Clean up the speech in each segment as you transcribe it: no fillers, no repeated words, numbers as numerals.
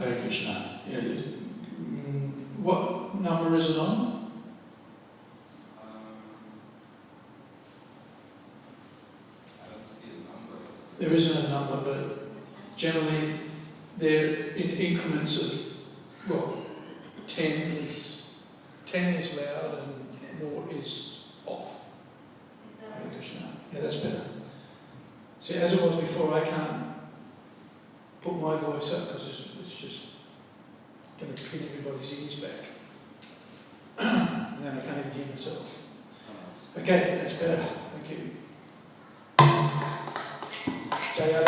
Hare Krishna. Yeah. What number is it on? I don't see a number. There isn't a number, but generally they're in increments of, well, 10 is loud and more is off. Hare Krishna. Yeah, that's better. See, as it was before, I can't put my voice up because it's just going to pin everybody's ears back. And then I can't even hear myself. Okay, that's better. Thank you. Jaya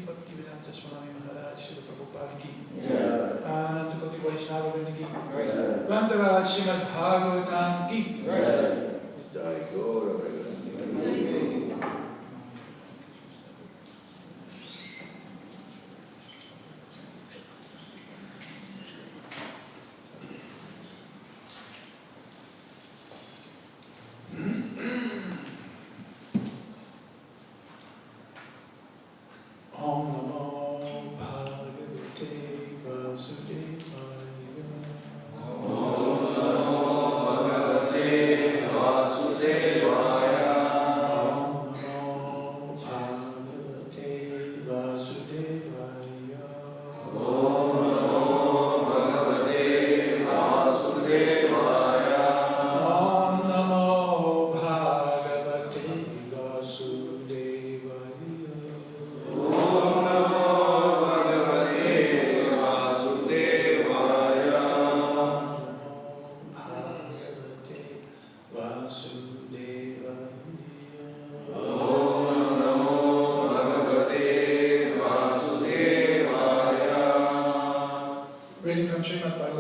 Bhaktivedanta Swami Maharaj, Prabhupada ki, Ananta Koti Vaishnava Vrinda ki, Vantaraj Śrīmad Bhāgavatam ki, Jai Gaura Premanandi.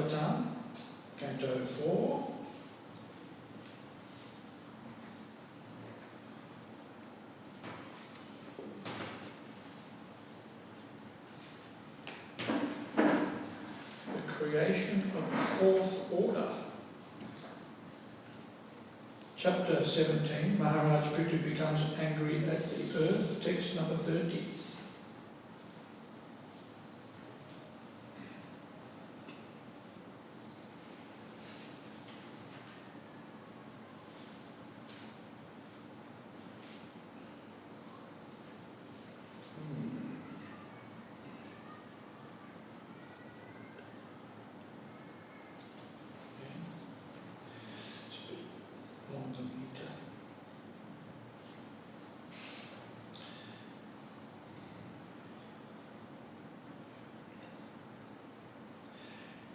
Bhāgavatam, Canto 4. The creation of the fourth order. Chapter 17, Maharaj Prithu becomes angry at the earth, text number 30.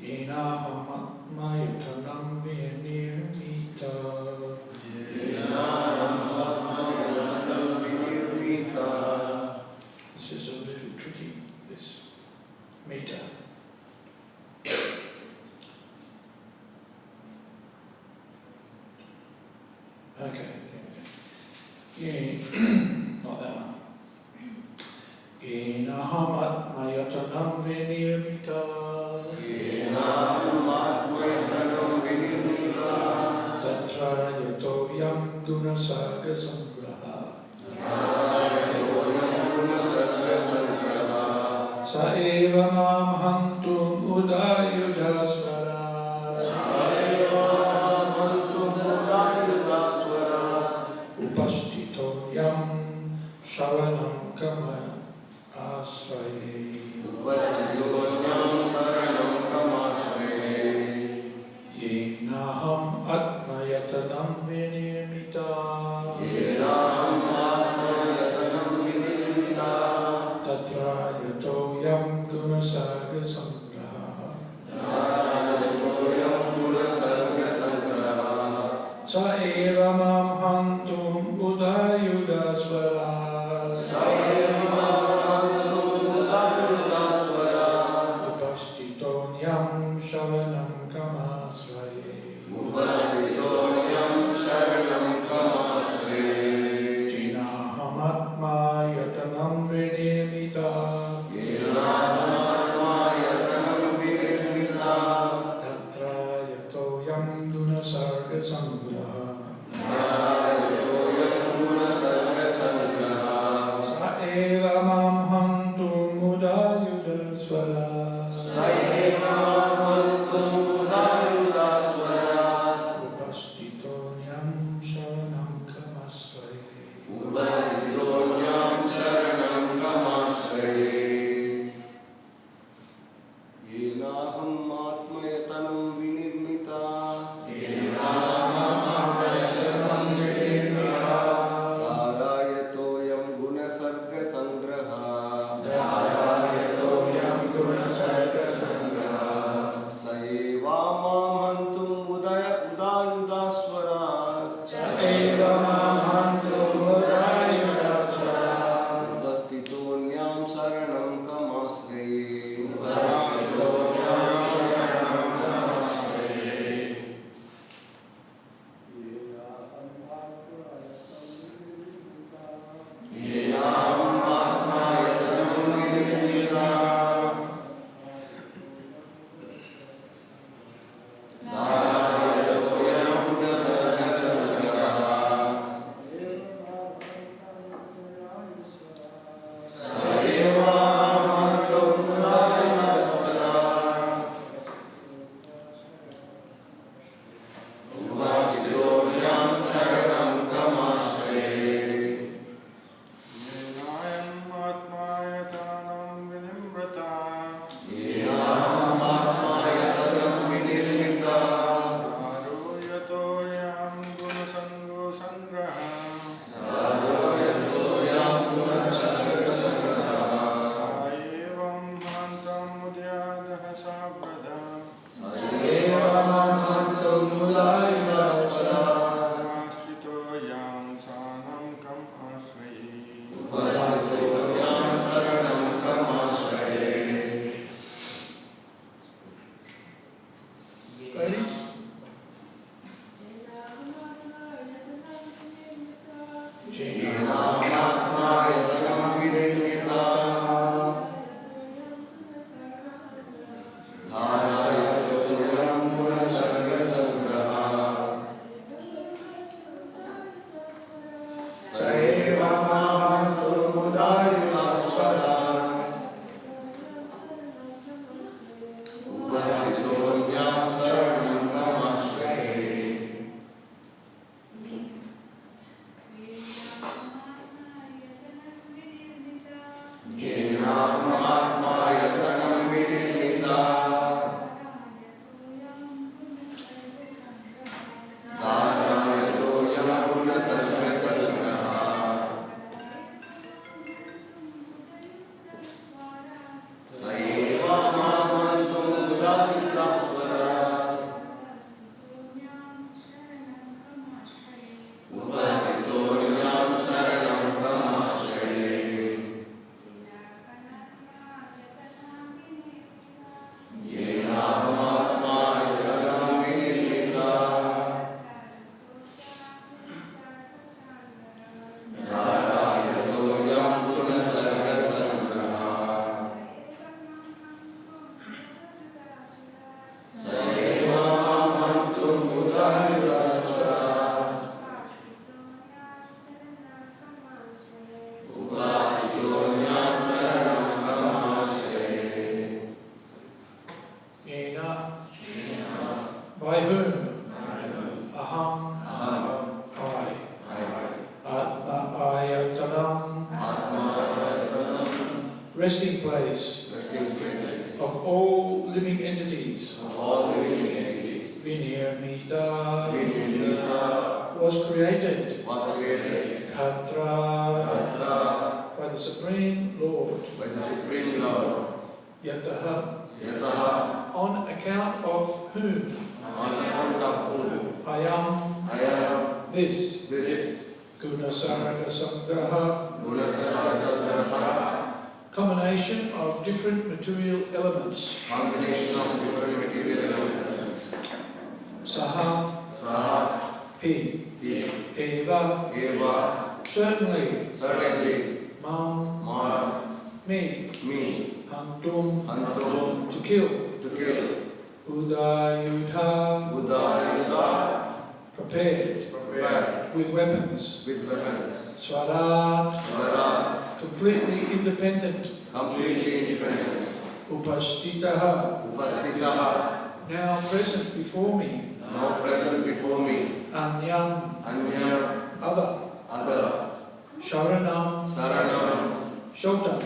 Yenahamatmayatanam vinirmita. This is a little tricky, this meter. Okay, yeah, not that one. Yenahamatmayatanam vinirmita. Tatra yato yam gunasaga samgraha. Sa eva mam hantum udayudhasvara. Upasthito yam sharanam kama asraye. Yenaham atmayatanam vinirmita. Tatra yato yam gunasaga samgraha. Sa eva mam hantum udayudhasvara. Upasthito yam sharanam kamasraye. Jinahamatmayatanam vinirmita. Tatra yato yam gunasarga samgraha. Sa eva mam hantum udayudhasvara. By whom? Aham, I. Atma ayatanam, resting place of all living entities. Vinirmita was created. Dhatra by the Supreme Lord. Yataha on account of whom? I am this. Gunasarga Sangraha, combination of different material elements. Saha, he, eva, certainly, mam, me, antum, to kill, udayudha, prepared, with weapons, Swarat, completely independent, Upasthitaha, now present before me, Anyam, other, Sharanam, shelter,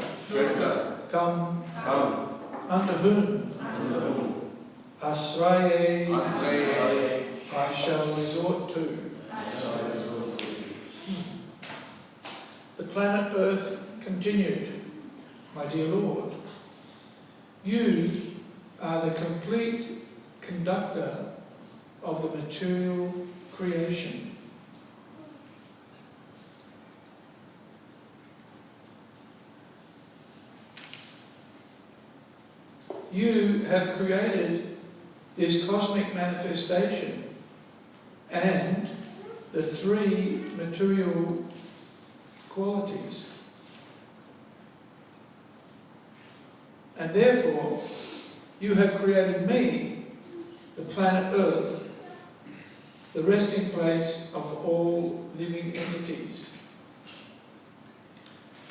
come, unto whom? Asraye, I shall resort to. The planet Earth continued, my dear Lord, you are the complete conductor of the material creation. You have created this cosmic manifestation and the three material qualities. And therefore, you have created me, the planet Earth, the resting place of all living entities.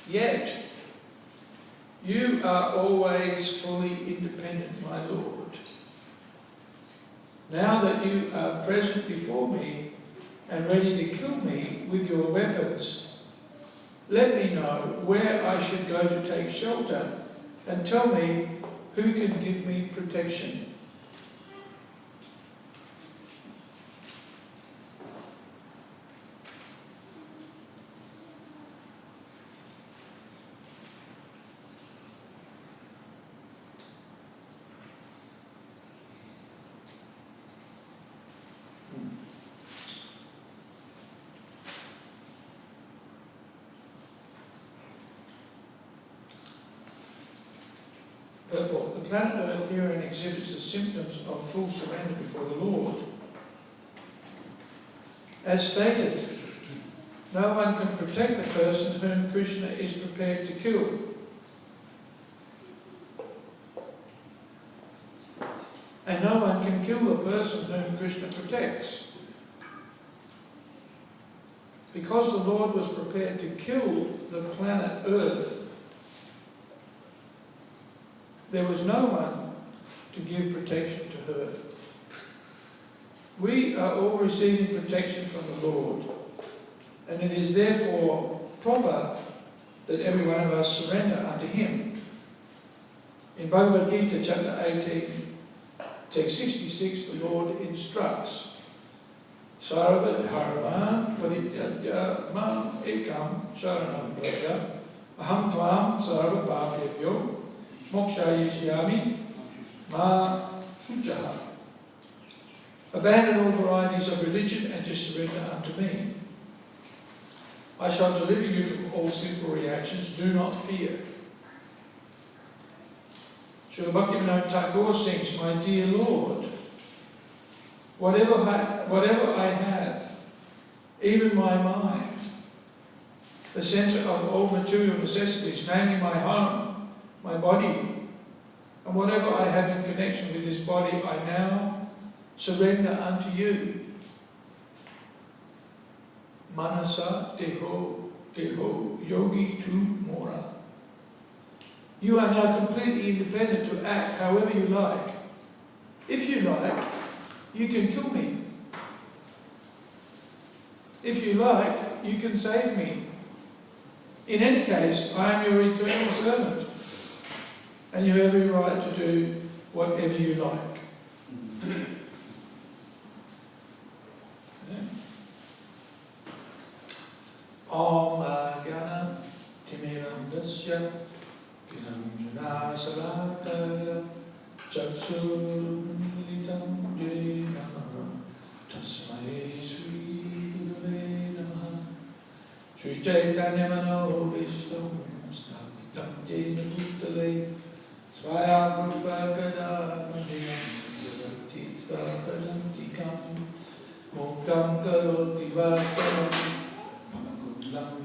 Yet, you are always fully independent, my Lord. Now that you are present before me and ready to kill me with your weapons, let me know where I should go to take shelter and tell me who can give me protection. Purport. The planet Earth herein exhibits the symptoms of full surrender before the Lord. As stated, no one can protect the person whom Krishna is prepared to kill. And no one can kill the person whom Krishna protects. Because the Lord was prepared to kill the planet Earth, there was no one to give protection to her. We are all receiving protection from the Lord, and it is therefore proper that every one of us surrender unto Him. In Bhagavad Gita, chapter 18, text 66, the Lord instructs, Sarva dharman parityaja mam ekam sharanam praja aham tvam sarva papebhyo mokshayishyami ma shuchaha. Abandon all varieties of religion and just surrender unto me. I shall deliver you from all sinful reactions. Do not fear. Śrīmad Bhaktivedanta sings, my dear Lord, whatever I have, even my mind, the centre of all material necessities, namely my home, my body, and whatever I have in connection with this body, I now surrender unto you. Manasa deho yogi tu mora. You are now completely independent to act however you like. If you like, you can kill me. If you like, you can save me. In any case, I am your eternal servant, and you have every right to do whatever you like. Om Jnana Timirandasya Ginanjana Salakaya Chaksurmilitam Jena Tasmai Sri Gurave Namaha Sri Chaitanya Mano Vishnu Stapitam Jena Bhutale Swayam Rupa Kada Madhyam Yavati Svapadantikam Muktam Karoti Vachanam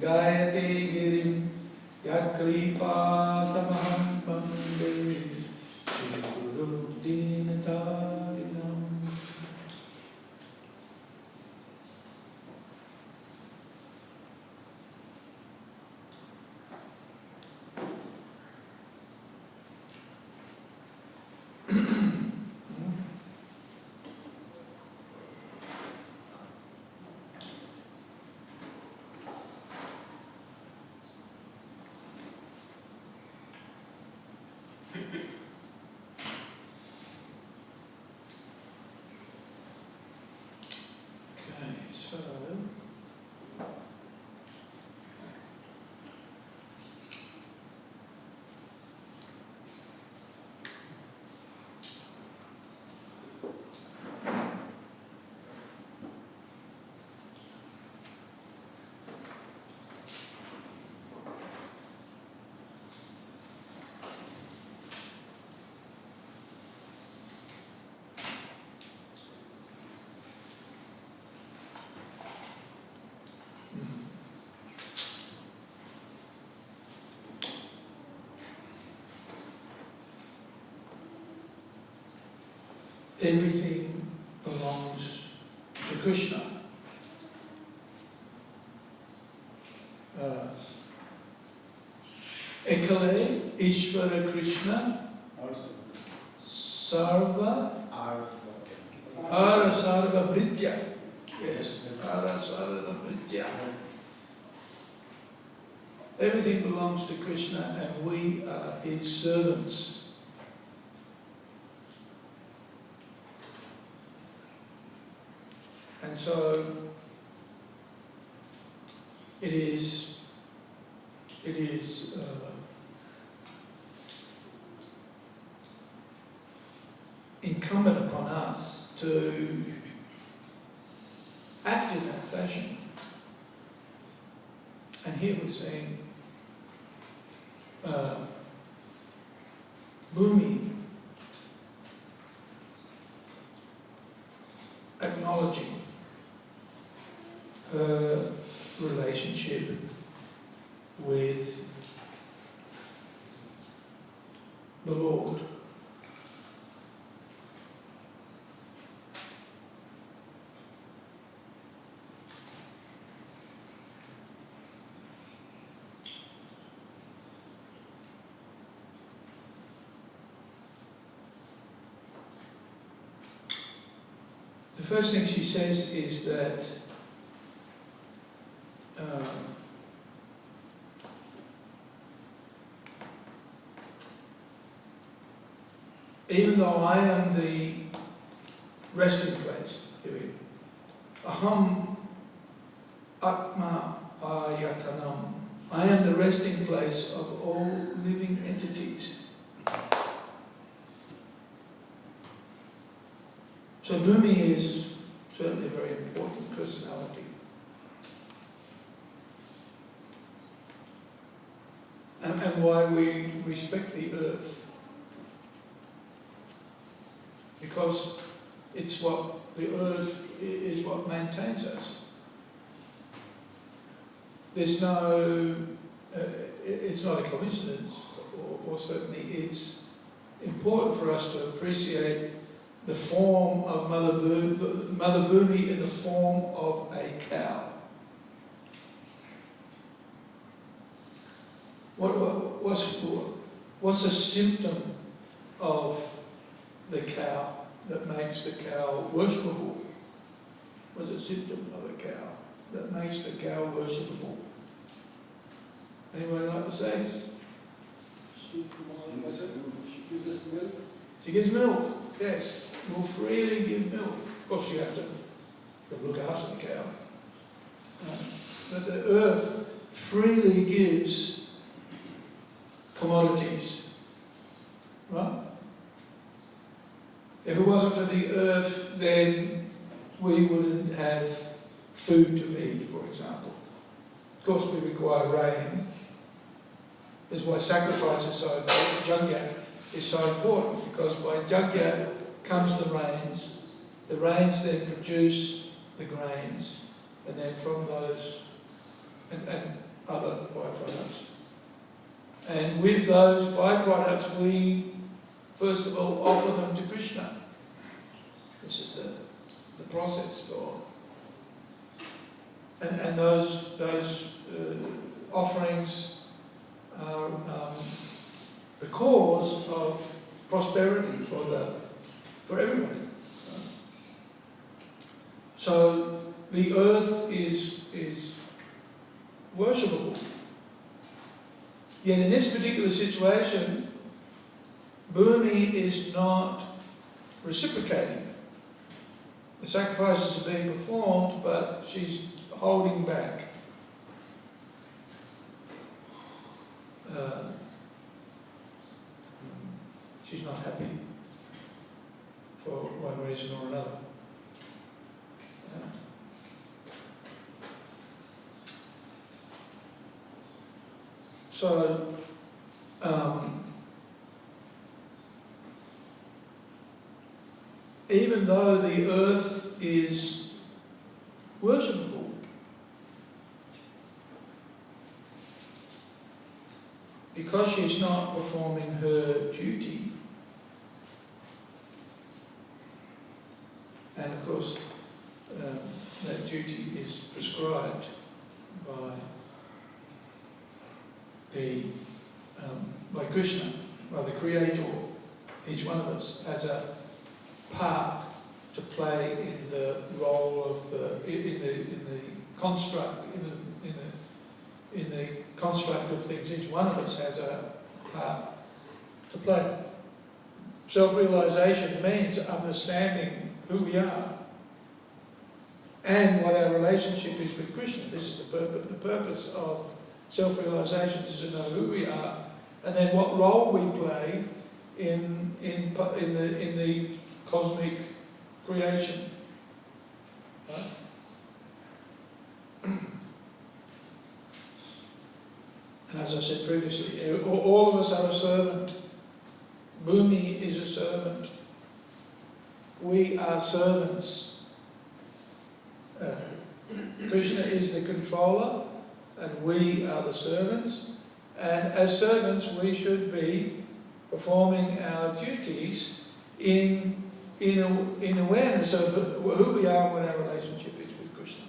Gayate Girim Yakripatamaham Bande Shri Guru Dinatarinam. So, everything belongs to Krishna. Ekale Ishvara Krishna Sarva Ara Sarva Britya. Yes, Ara Sarva Britya. Everything belongs to Krishna and we are his servants. And so it is incumbent upon us to act in that fashion. And here we're saying Bhumi acknowledging her relationship with the Lord. The first thing she says is that even though I am the resting place, aham atma ayatanam, I am the resting place of all living entities. So Bhumi is certainly a very important personality. And why we respect the earth. Because it's what the earth is what maintains us. There's no, it's not a coincidence, or certainly it's important for us to appreciate the form of Mother Bhumi in the form of a cow. What's a symptom of the cow? that makes the cow worshipable? What's a symptom of a cow that makes the cow worshipable? Anyone like to say? She gives us milk. She gives milk, yes. Will freely give milk. Of course, you have to look after the cow. But the earth freely gives commodities. Right? If it wasn't for the earth, then we wouldn't have food to eat, for example. Of course, we require rain. That's why sacrifice is so important. Yajna is so important, because by yajna comes the rains. The rains then produce the grains, and then from those, and other byproducts. And with those byproducts, we first of all offer them to Krishna. This is the process for. And those offerings are the cause of prosperity for everybody. So the earth is worshipable. Yet in this particular situation, Bhumi is not reciprocating. The sacrifices are being performed, but she's holding back. She's not happy for one reason or another. So, even though the earth is worshipable, because she's not performing her duty, and of course that duty is prescribed by Krishna, by the Creator. Each one of us has a part to play in the role of in the construct of things. Each one of us has a part to play. Self-realization means understanding who we are and what our relationship is with Krishna. This is the purpose of self-realization, is to know who we are, and then what role we play in the cosmic creation. Right? And as I said previously, all of us are a servant. Bhumi is a servant. We are servants. Krishna is the controller, and we are the servants. And as servants, we should be performing our duties in awareness of who we are and what our relationship is with Krishna.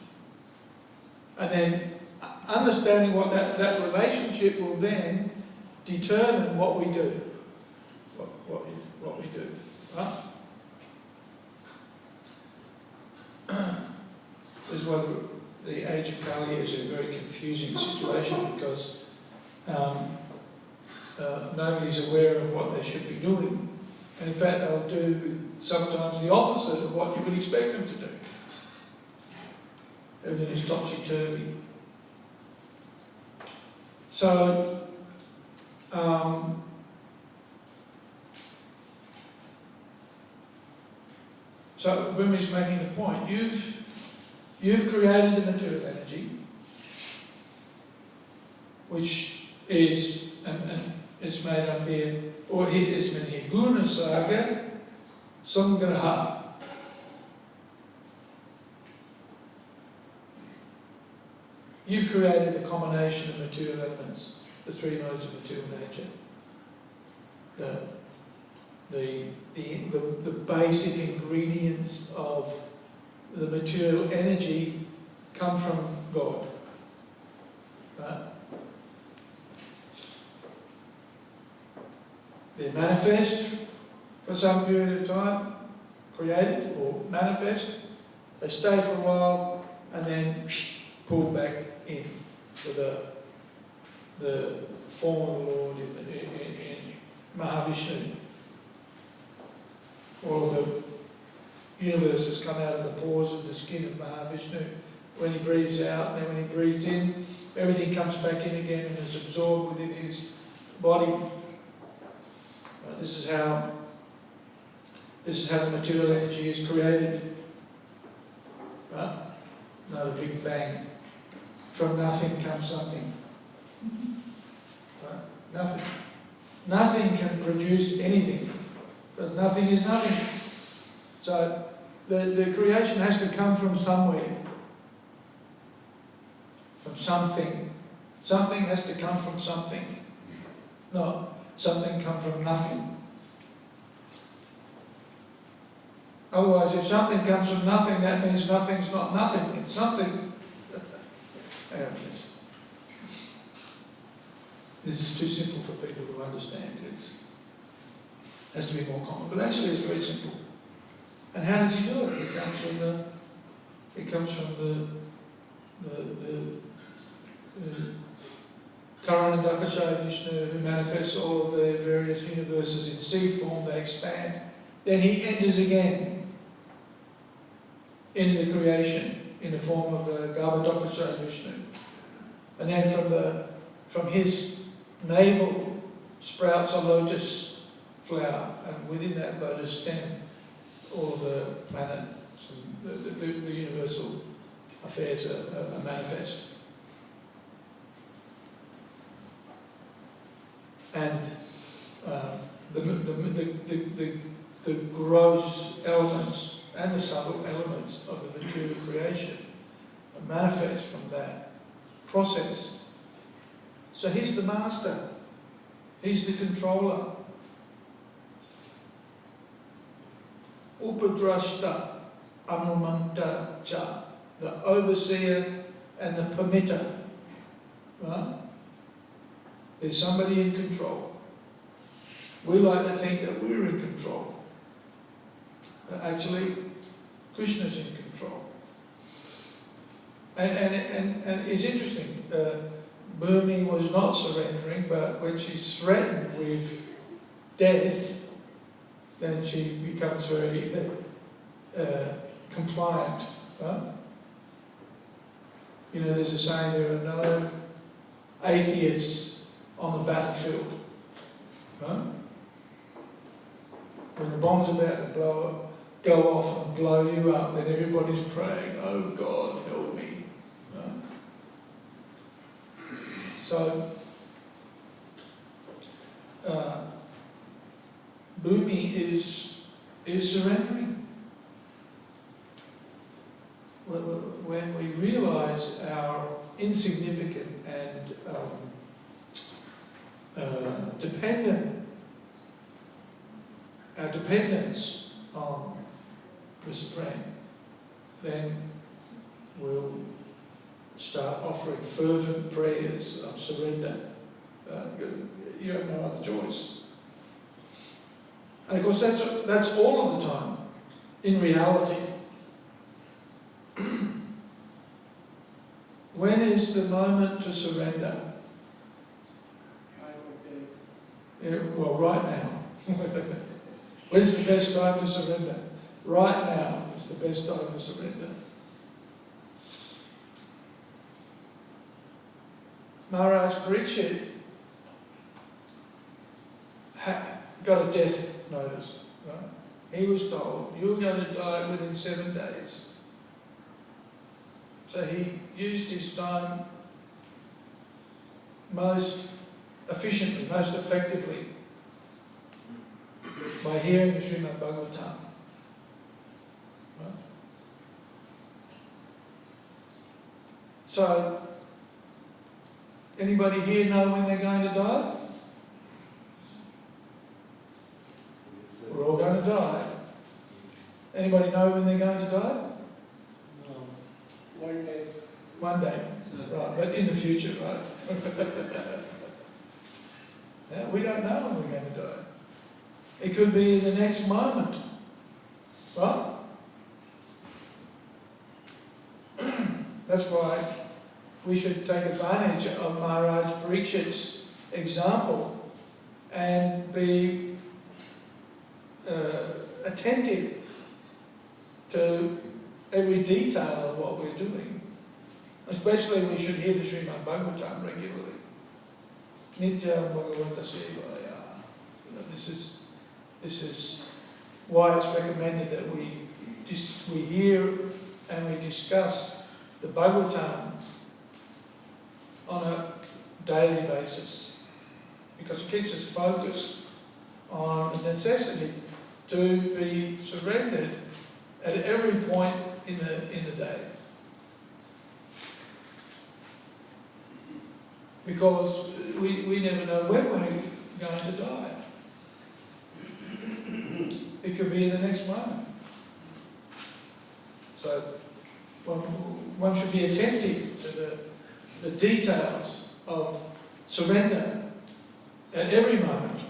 And then understanding what that relationship will then determine what we do. What we do. Right? This is why the age of Kali is a very confusing situation, because nobody's aware of what they should be doing. And in fact, they'll do sometimes the opposite of what you would expect them to do. Everything is topsy-turvy. So, Bhumi's making the point. You've created the material energy, which is, and it's made up here, or here is meant here, Guna Saga Sangraha. You've created the combination of material elements, the three modes of material nature. The basic ingredients of the material energy come from God. Right? They manifest for some period of time, created or manifest, they stay for a while and then pull back in to the form of the Lord in Mahavishnu. All of the universes come out of the pores of the skin of Mahavishnu. When he breathes out, and then when he breathes in, everything comes back in again and is absorbed within his body. This is how the material energy is created. Right? Not a big bang. From nothing comes something. Right? Nothing. Nothing can produce anything, because nothing is nothing. So the creation has to come from somewhere. From something. Something has to come from something. No, something come from nothing. Otherwise, if something comes from nothing, that means nothing's not nothing. It's something. This is too simple for people to understand. It has to be more common. But actually, it's very simple. And how does he do it? It comes from the Karanadakashaya Vishnu, who manifests all of the various universes in seed form. They expand. Then he enters again into the creation in the form of the Garbhodakashaya Vishnu. And then from his navel sprouts a lotus flower, and within that lotus stem, all of the planets and the universal affairs are manifest. And the gross elements and the subtle elements of the material creation are manifest from that process. So he's the master. He's the controller. Upadrashta Anumanta Cha, the overseer and the permitter. Right? There's somebody in control. We like to think that we're in control. But actually, Krishna's in control. And it's interesting. Bhumi was not surrendering, but when she's threatened with death, then she becomes very compliant. Right? You know, there's a saying, there are no atheists on the battlefield. Right? When the bomb's about to go off and blow you up, then everybody's praying, oh God, help me. Right? So, Bhumi is surrendering. When we realise our insignificant and our dependence on the Supreme, then we'll start offering fervent prayers of surrender. You have no other choice. And of course that's all of the time, in reality. When is the moment to surrender? Yeah, well, right now. When's the best time to surrender? Right now is the best time to surrender. Maharaj Parikshit got a death notice. Right? He was told, you're going to die within 7 days. So he used his time most efficiently, most effectively, by hearing the Śrīmad Bhāgavatam. Right? So, anybody here know when they're going to die? We're all going to die. Anybody know when they're going to die? No. One day. One day. Right, but in the future, right? Now, we don't know when we're going to die. It could be in the next moment. Right? That's why we should take advantage of Maharaj Parikshit's example and be attentive to every detail of what we're doing. Especially we should hear the Śrīmad Bhāgavatam regularly. Nityam Bhagavata Sevaya. This is why it's recommended that we hear and we discuss the Bhagavatam on a daily basis, because it keeps us focused on the necessity to be surrendered at every point in the day. Because we never know when we're going to die. It could be in the next moment. So one should be attentive to the details of surrender at every moment.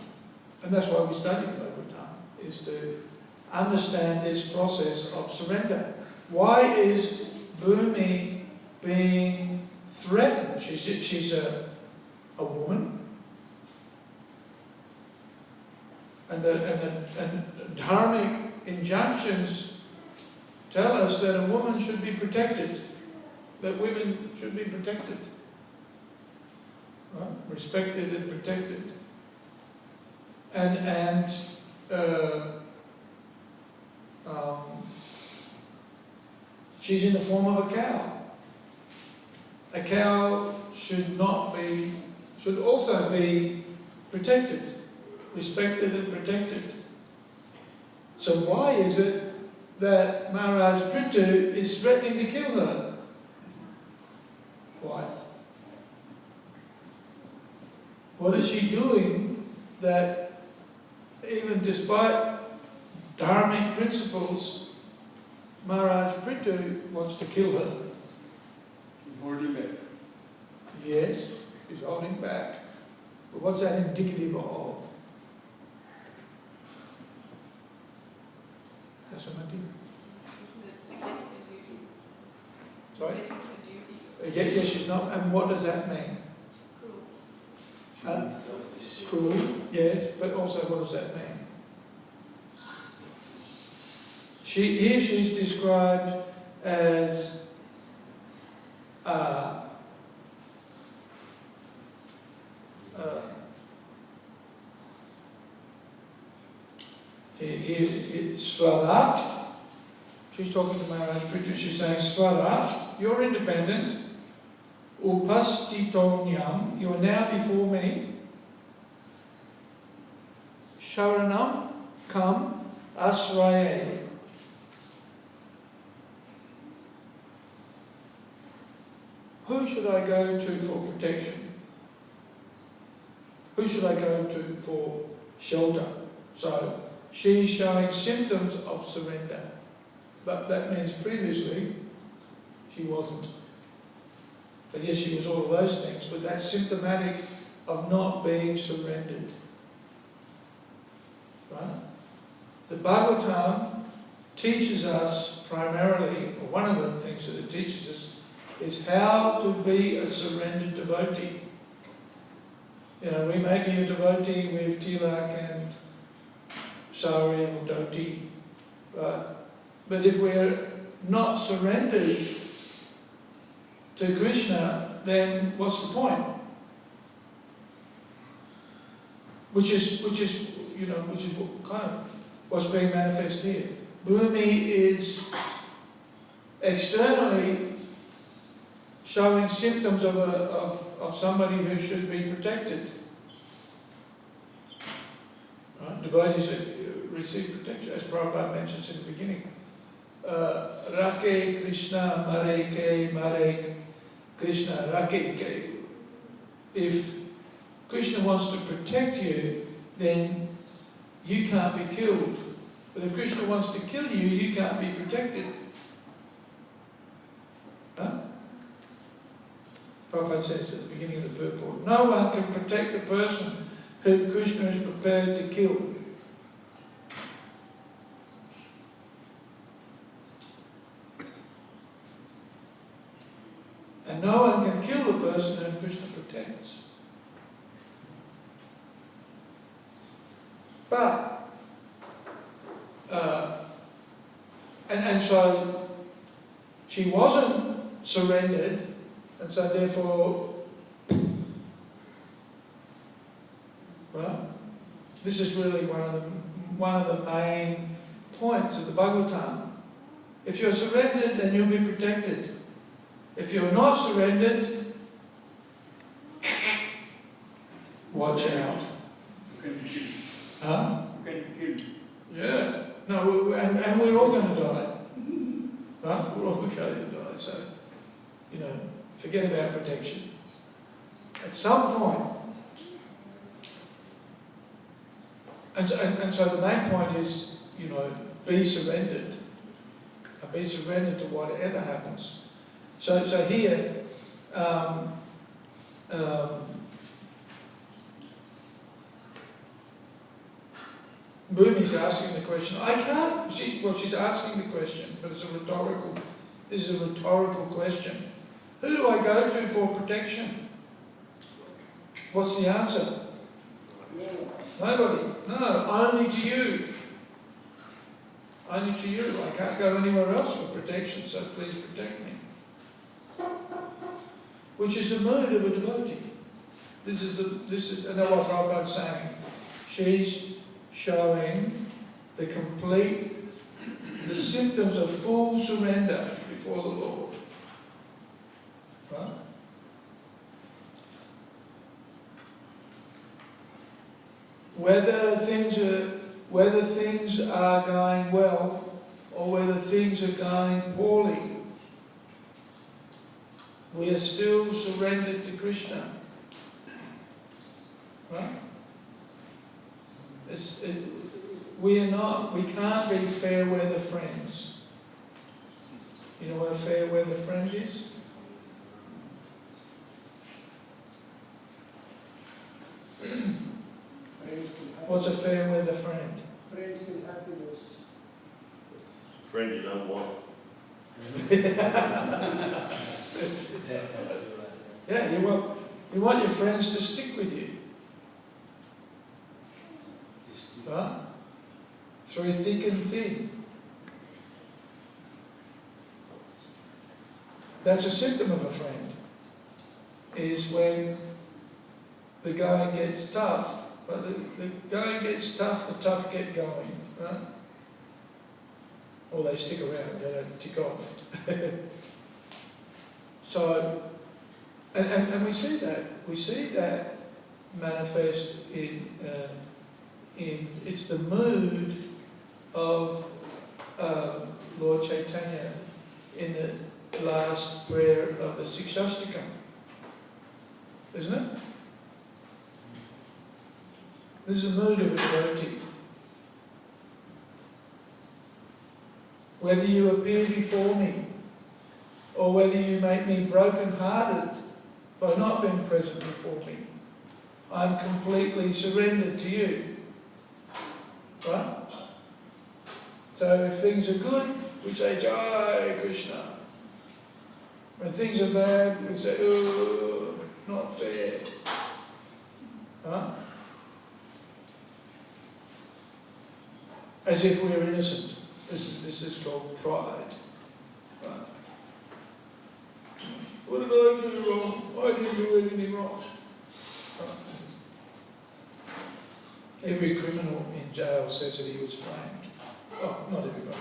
And that's why we study the Bhagavatam, is to understand this process of surrender. Why is Bhumi being threatened? She's a woman. And dharmic injunctions tell us that a woman should be protected, that women should be protected, right? Respected and protected. And she's in the form of a cow. A cow should also be protected, respected and protected. So why is it that Maharaj Prithu is threatening to kill her? Why? What is she doing that, even despite dharmic principles, Maharaj Prithu wants to kill her? He's holding back. Yes, he's holding back. But what's that indicative of? That's what I did. Sorry? Yes, she's not. And what does that mean? Cruel, yes, but also what does that mean? Here she's described as Swarat. She's talking to Maharaj Prithu. She's saying, Swarat, you're independent. Upastitonyam, you're now before me. Sharanam, come, asraya. Who should I go to for protection? Who should I go to for shelter? So, she's showing symptoms of surrender. But that means previously, she wasn't. So yes, she was all of those things, but that's symptomatic of not being surrendered. Right? The Bhagavatam teaches us primarily, or one of the things that it teaches us, is how to be a surrendered devotee. You know, we may be a devotee with tilak and sari or dhoti, right? But if we're not surrendered to Krishna, then what's the point? Which is what kind of what's being manifest here. Bhumi is externally showing symptoms of somebody who should be protected. Right? Devotees receive protection, as Prabhupada mentions in the beginning. Rake Krishna, Mare Krishna, Rake. If Krishna wants to protect you, then you can't be killed. But if Krishna wants to kill you, you can't be protected. Huh? Prabhupada says at the beginning of the purport, no one can protect the person whom Krishna is prepared to kill. And no one can kill the person whom Krishna protects. But, and so she wasn't surrendered, and so therefore, well, this is really one of the main points of the Bhagavatam. If you're surrendered, then you'll be protected. If you're not surrendered, watch out. You can be killed. Huh? You can be killed. Yeah. No, and we're all going to die. Right? We're all going to die. So, forget about protection. At some point, and so the main point is, be surrendered. Be surrendered to whatever happens. So here, Bhumi's asking the question. She's asking the question, but this is a rhetorical question. Who do I go to for protection? What's the answer? Nobody. No, only to you. Only to you. I can't go anywhere else for protection, so please protect me. Which is the mood of a devotee. This is what Prabhupada's saying. She's showing the symptoms of full surrender before the Lord. Right? Whether things are going well or whether things are going poorly, we are still surrendered to Krishna. Right? We can't be fair weather friends. You know what a fair weather friend is? What's a fair weather friend? Friends in happiness. Friend you don't want. Yeah, you want your friends to stick with you. Right? Through thick and thin. That's a symptom of a friend. Is when the going gets tough. But the going gets tough, the tough get going, right? Or they stick around, they don't tick off. So, and we see that manifest in it's the mood of Lord Chaitanya in the last prayer of the Sikshastakam, isn't it? This is the mood of a devotee. Whether you appear before me, or whether you make me broken-hearted by not being present before me, I'm completely surrendered to you. Right? So if things are good, we say, Jai Krishna. When things are bad, we say, oh, not fair. Right? As if we are innocent. This is called pride. Right? What did I do wrong? I didn't do anything wrong. Right? Every criminal in jail says that he was framed. Oh, not everybody.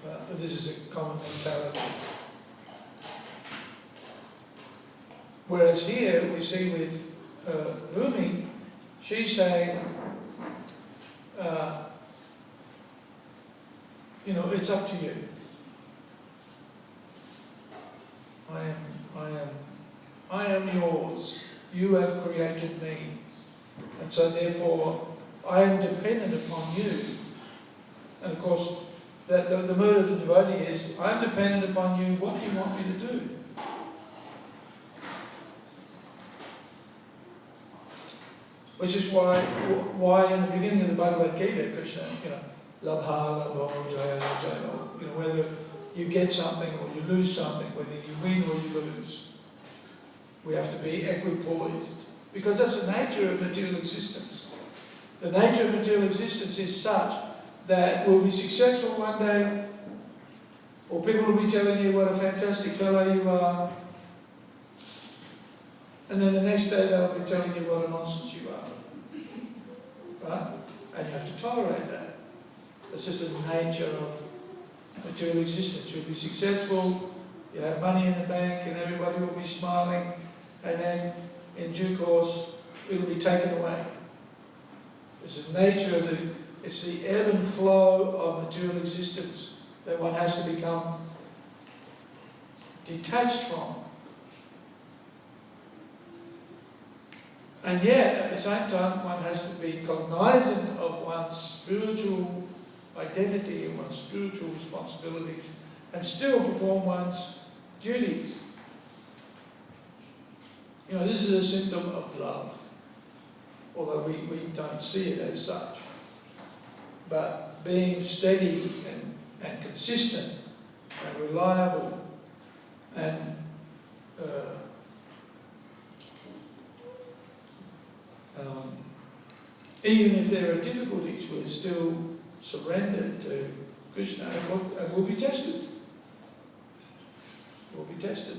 But this is a common mentality. Whereas here we see with Bhumi, she's saying, it's up to you. I am yours. You have created me. And so therefore, I am dependent upon you. And of course, the mood of the devotee is, I'm dependent upon you. What do you want me to do? Which is why in the beginning of the Bhagavad Gita, Krishna, labha, labho, jaya, jaya, whether you get something or you lose something, whether you win or you lose. We have to be equipoised, because that's the nature of material existence. The nature of material existence is such that we'll be successful one day, or people will be telling you what a fantastic fellow you are, and then the next day they'll be telling you what a nonsense you are. Right? And you have to tolerate that. It's just the nature of material existence. You'll be successful, you have money in the bank, and everybody will be smiling, and then in due course it'll be taken away. It's the nature of it's the ebb and flow of material existence that one has to become detached from. And yet, at the same time, one has to be cognizant of one's spiritual identity and one's spiritual responsibilities, and still perform one's duties. You know, this is a symptom of love, although we don't see it as such. But being steady and consistent and reliable and even if there are difficulties, we're still surrendered to Krishna, and we'll be tested. We'll be tested.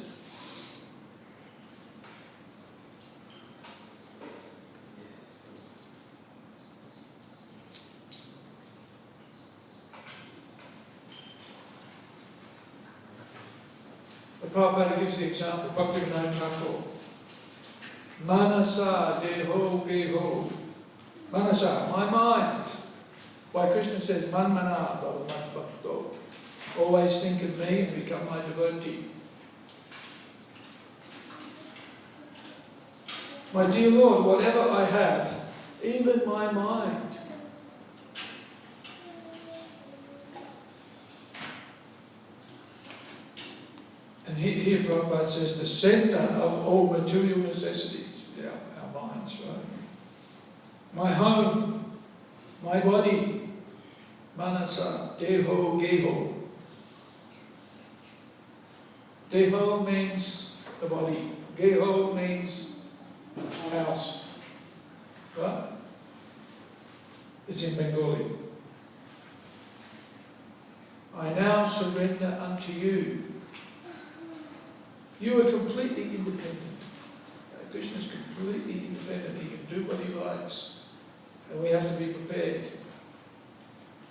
The Prabhupada gives the example, Bhaktivedanta, Manasa deho geho. Manasa, my mind. Why Krishna says, Manmana bhavamat bhakto. Always think of me and become my devotee. My dear Lord, whatever I have, even my mind, and here Prabhupada says the centre of all material necessities, our minds, right? My home, my body, manasa, deho, geho. Deho means the body, geho means house, right? It's in Bengali. I now surrender unto you. You are completely independent. Krishna is completely independent. He can do what he likes. And we have to be prepared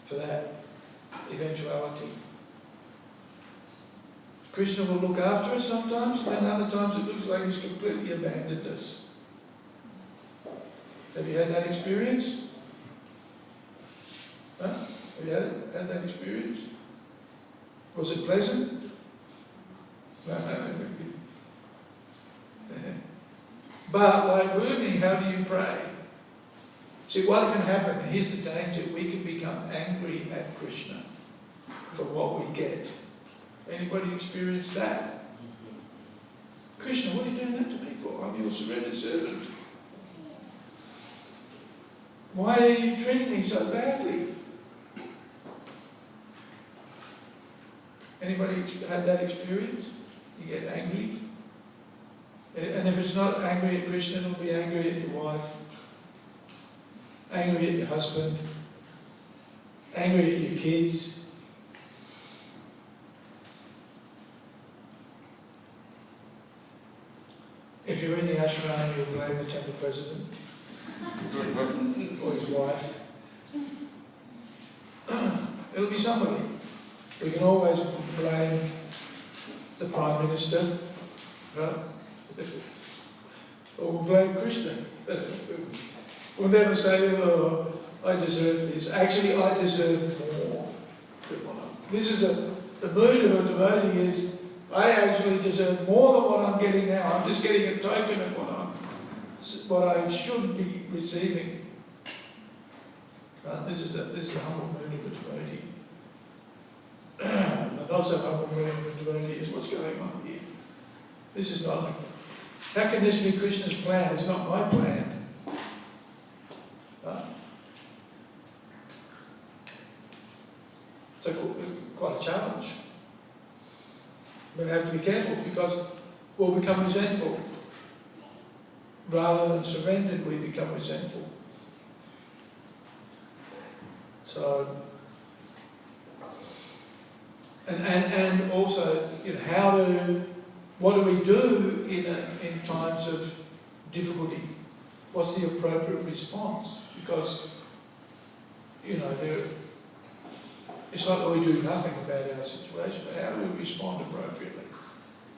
for that eventuality. Krishna will look after us sometimes, and other times it looks like he's completely abandoned us. Have you had that experience? Huh? Have you had that experience? Was it pleasant? No. But like Rumi, how do you pray? See, what can happen, and here's the danger, we can become angry at Krishna for what we get. Anybody experience that? Krishna, what are you doing that to me for? I'm your surrendered servant. Why are you treating me so badly? Anybody had that experience? You get angry? And if it's not angry at Krishna, it'll be angry at your wife, angry at your husband, angry at your kids. If you're in the ashram, you'll blame the temple president or his wife. It'll be somebody. We can always blame the Prime Minister, right? Or we'll blame Krishna. We'll never say, oh, I deserve this. Actually, I deserve more. This is the mood of a devotee is, I actually deserve more than what I'm getting now. I'm just getting a token of what I should be receiving. This is the humble mood of a devotee. The not so humble mood of a devotee is what's going on here. This is not like, how can this be Krishna's plan? It's not my plan. It's quite a challenge. We have to be careful because we'll become resentful. Rather than surrendered, we become resentful. So, and also, what do we do in times of difficulty? What's the appropriate response? Because, it's not that we do nothing about our situation, but how do we respond appropriately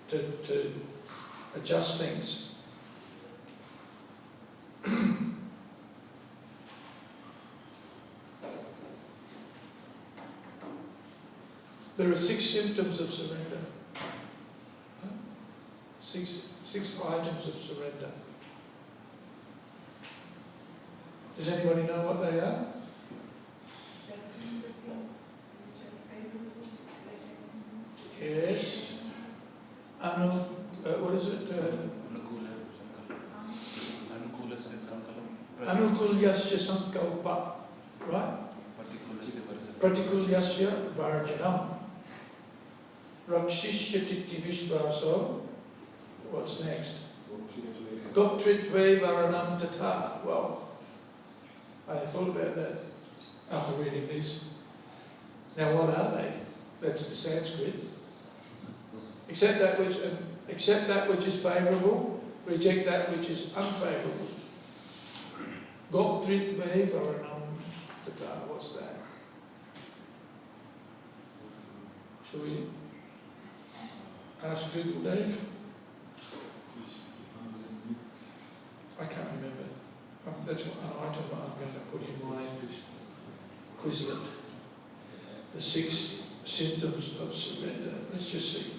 to adjust things? There are 6 symptoms of surrender. Six items of surrender. Does anybody know what they are? Yes. What is it? Anukulyasya sankalpa, right? Pratikulyasya varjanam. Rakshishyatikti vishvaso. What's next? Goptritve varanam tata. Well, I thought about that after reading this. Now what are they? That's the Sanskrit. Accept that which is favourable, reject that which is unfavourable. Goptritve varanam tata. What's that? Shall we ask Google, Dave? I can't remember. That's an item I'm going to put in my Quizlet. The 6 symptoms of surrender. Let's just see.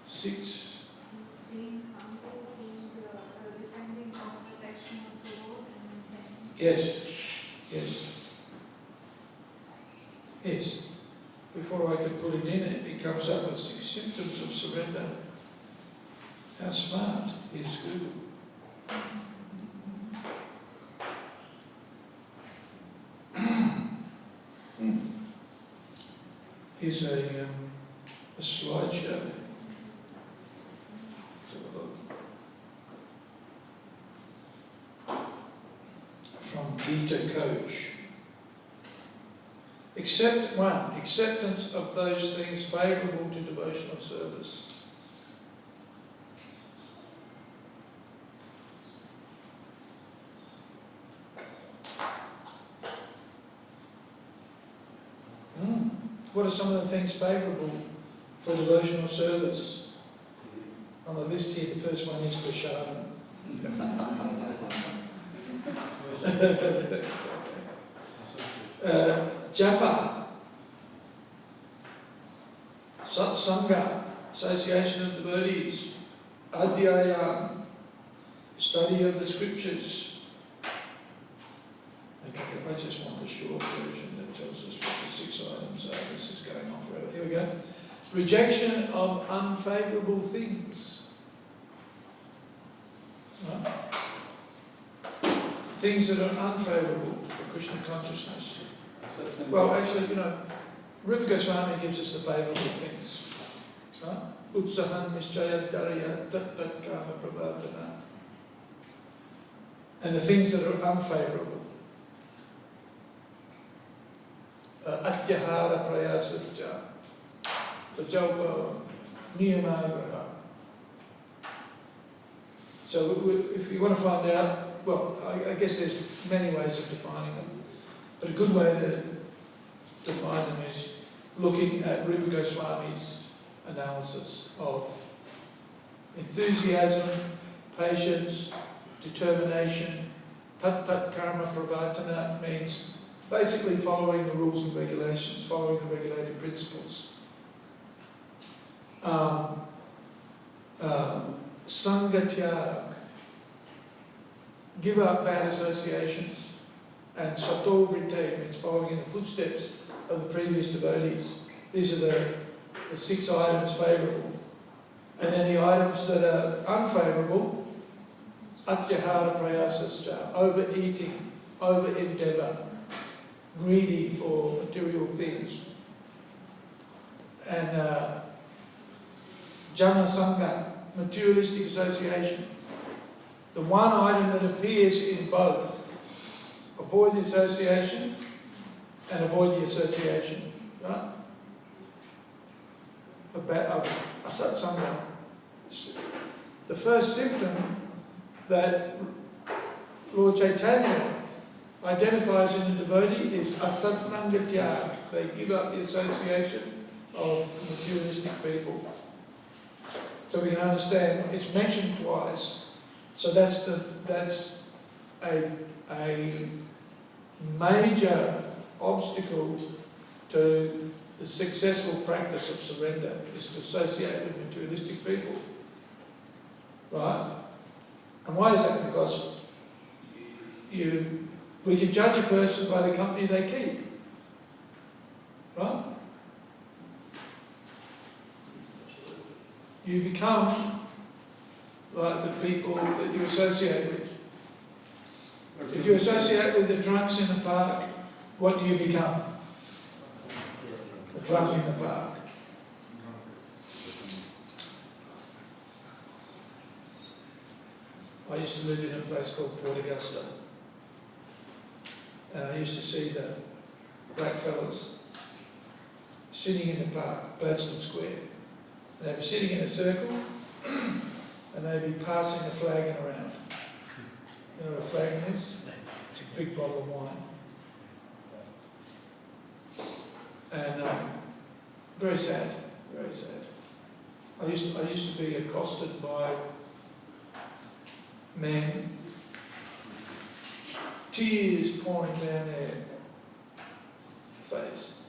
6. Yes. Before I could put it in, it comes up with 6 symptoms of surrender. How smart is Google? Here's a slideshow. Let's have a look. From Gita Coach. Acceptance of those things favourable to devotional service. What are some of the things favourable for devotional service? On the list here, the first one is prasadam. Japa, satsanga, association of devotees, adhyaya, study of the scriptures. Okay, I just want the short version that tells us what the 6 items are. This is going on forever. Here we go. Rejection of unfavourable things. Right? Things that are unfavourable for Krishna consciousness. Well, actually, Rupa Goswami gives us the favourable things. Right? Utsahan nischaya dharya tat tat kama pravartana. And the things that are unfavourable. Atyahara prayasascha, pajalpa, niyamagraha. So if you want to find out, well, I guess there's many ways of defining them, but a good way to define them is looking at Rupa Goswami's analysis of enthusiasm, patience, determination. Tat tat karma pravartana means basically following the rules and regulations, following the regulated principles. Sangatyag, give up bad association. And sato vritte means following in the footsteps of the previous devotees. These are the 6 items favourable. And then the items that are unfavourable, atyahara prayasascha, overeating, over-endeavour, greedy for material things. And Jana Sangha, materialistic association. The one item that appears in both. Avoid the association and avoid the association. Right? About Asat Sangha. The first symptom that Lord Chaitanya identifies in the devotee is Asat Sangha Tyag. They give up the association of materialistic people. So we can understand it's mentioned twice. So that's a major obstacle to the successful practice of surrender, is to associate with materialistic people. Right? And why is that? Because we can judge a person by the company they keep. Right? You become like the people that you associate with. If you associate with the drunks in the park, what do you become? A drunk in the park. I used to live in a place called Port Augusta, and I used to see the black fellas sitting in the park, Gladstone Square, and they'd be sitting in a circle, and they'd be passing a flagon around. You know what a flagon is? It's a big bottle of wine. And very sad, very sad. I used to be accosted by men, tears pouring down their face.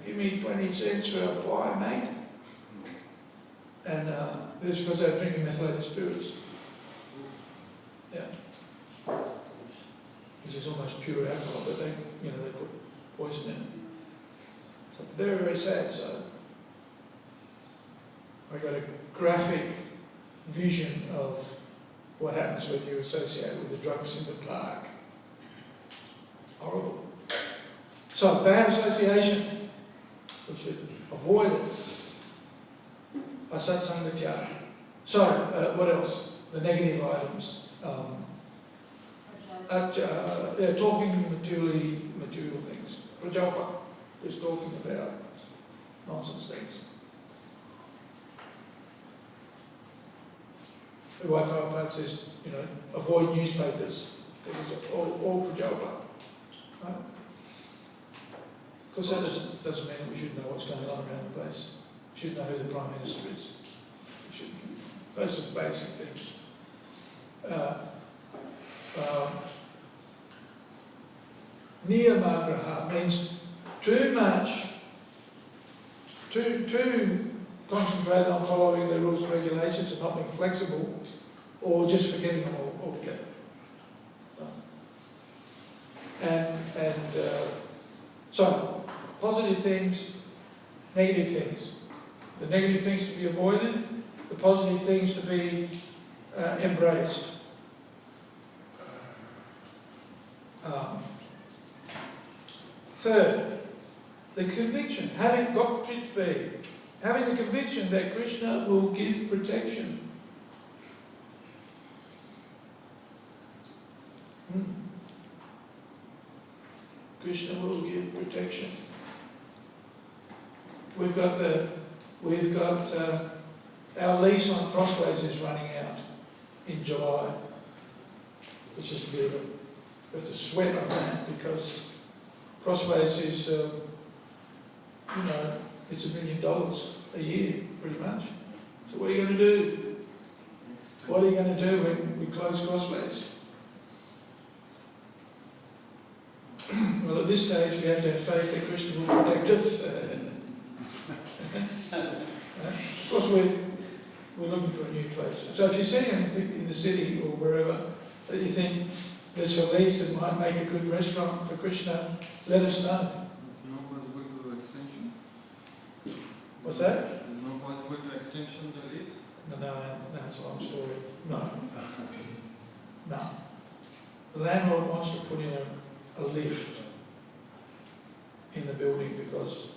Give me 20 cents for a pie, mate. And this is because they were drinking methylated spirits. Yeah. Which is almost pure alcohol, but they put poison in it. So very, very sad. So I got a graphic vision of what happens when you associate with the drunks in the park. Horrible. So bad association, we should avoid it. Asat Sangha Tyag. So what else? The negative items. Talking material things. Prajalpa, just talking about nonsense things. Why Prabhupada says, avoid newspapers. Because all Prajalpa. Right? Because that doesn't mean that we should know what's going on around the place. We should know who the Prime Minister is. Those are basic things. Niyamagraha means too much, too concentrated on following the rules and regulations and not being flexible, or just forgetting them altogether. So, positive things, negative things. The negative things to be avoided, the positive things to be embraced. Third, the conviction, having the conviction that Krishna will give protection. Krishna will give protection. We've got our lease on Crossways is running out in July, which is a bit of we have to sweat on that because Crossways is, it's $1 million a year, pretty much. So what are you going to do? What are you going to do when we close Crossways? Well, at this stage, we have to have faith that Krishna will protect us. Of course, we're looking for a new place. So if you see anything in the city or wherever that you think there's a lease that might make a good restaurant for Krishna, let us know. There's no possibility to extension? What's that? There's no possibility to extension the lease? No, that's a long story. No. The landlord wants to put in a lift in the building because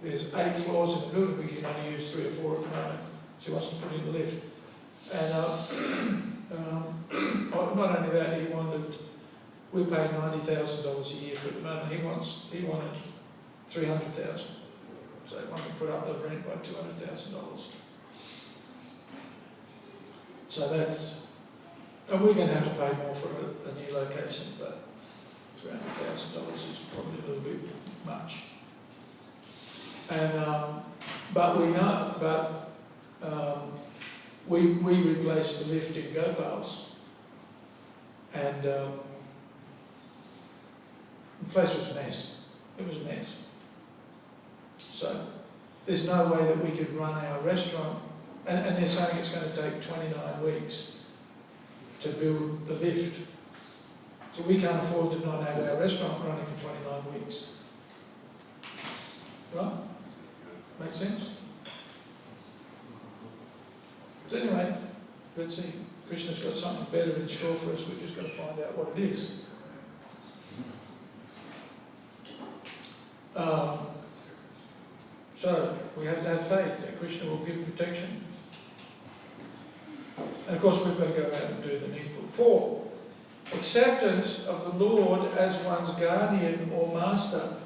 there's 8 floors in the building, we can only use 3 or 4 at the moment. So he wants to put in the lift. And not only that, he wanted, we're paying $90,000 a year for it at the moment. He wanted $300,000. So he wanted to put up the rent by $200,000. So that's, and we're going to have to pay more for a new location, but $300,000 is probably a little bit much. And but we know, we replaced the lift in Gopal's, and the place was a mess. It was a mess. So there's no way that we could run our restaurant, and they're saying it's going to take 29 weeks to build the lift. So we can't afford to not have our restaurant running for 29 weeks. Right? Make sense? So anyway, let's see. Krishna's got something better in store for us. We're just going to find out what it is. So we have to have faith that Krishna will give protection. And of course we've got to go out and do the needful. 4, acceptance of the Lord as one's guardian or master,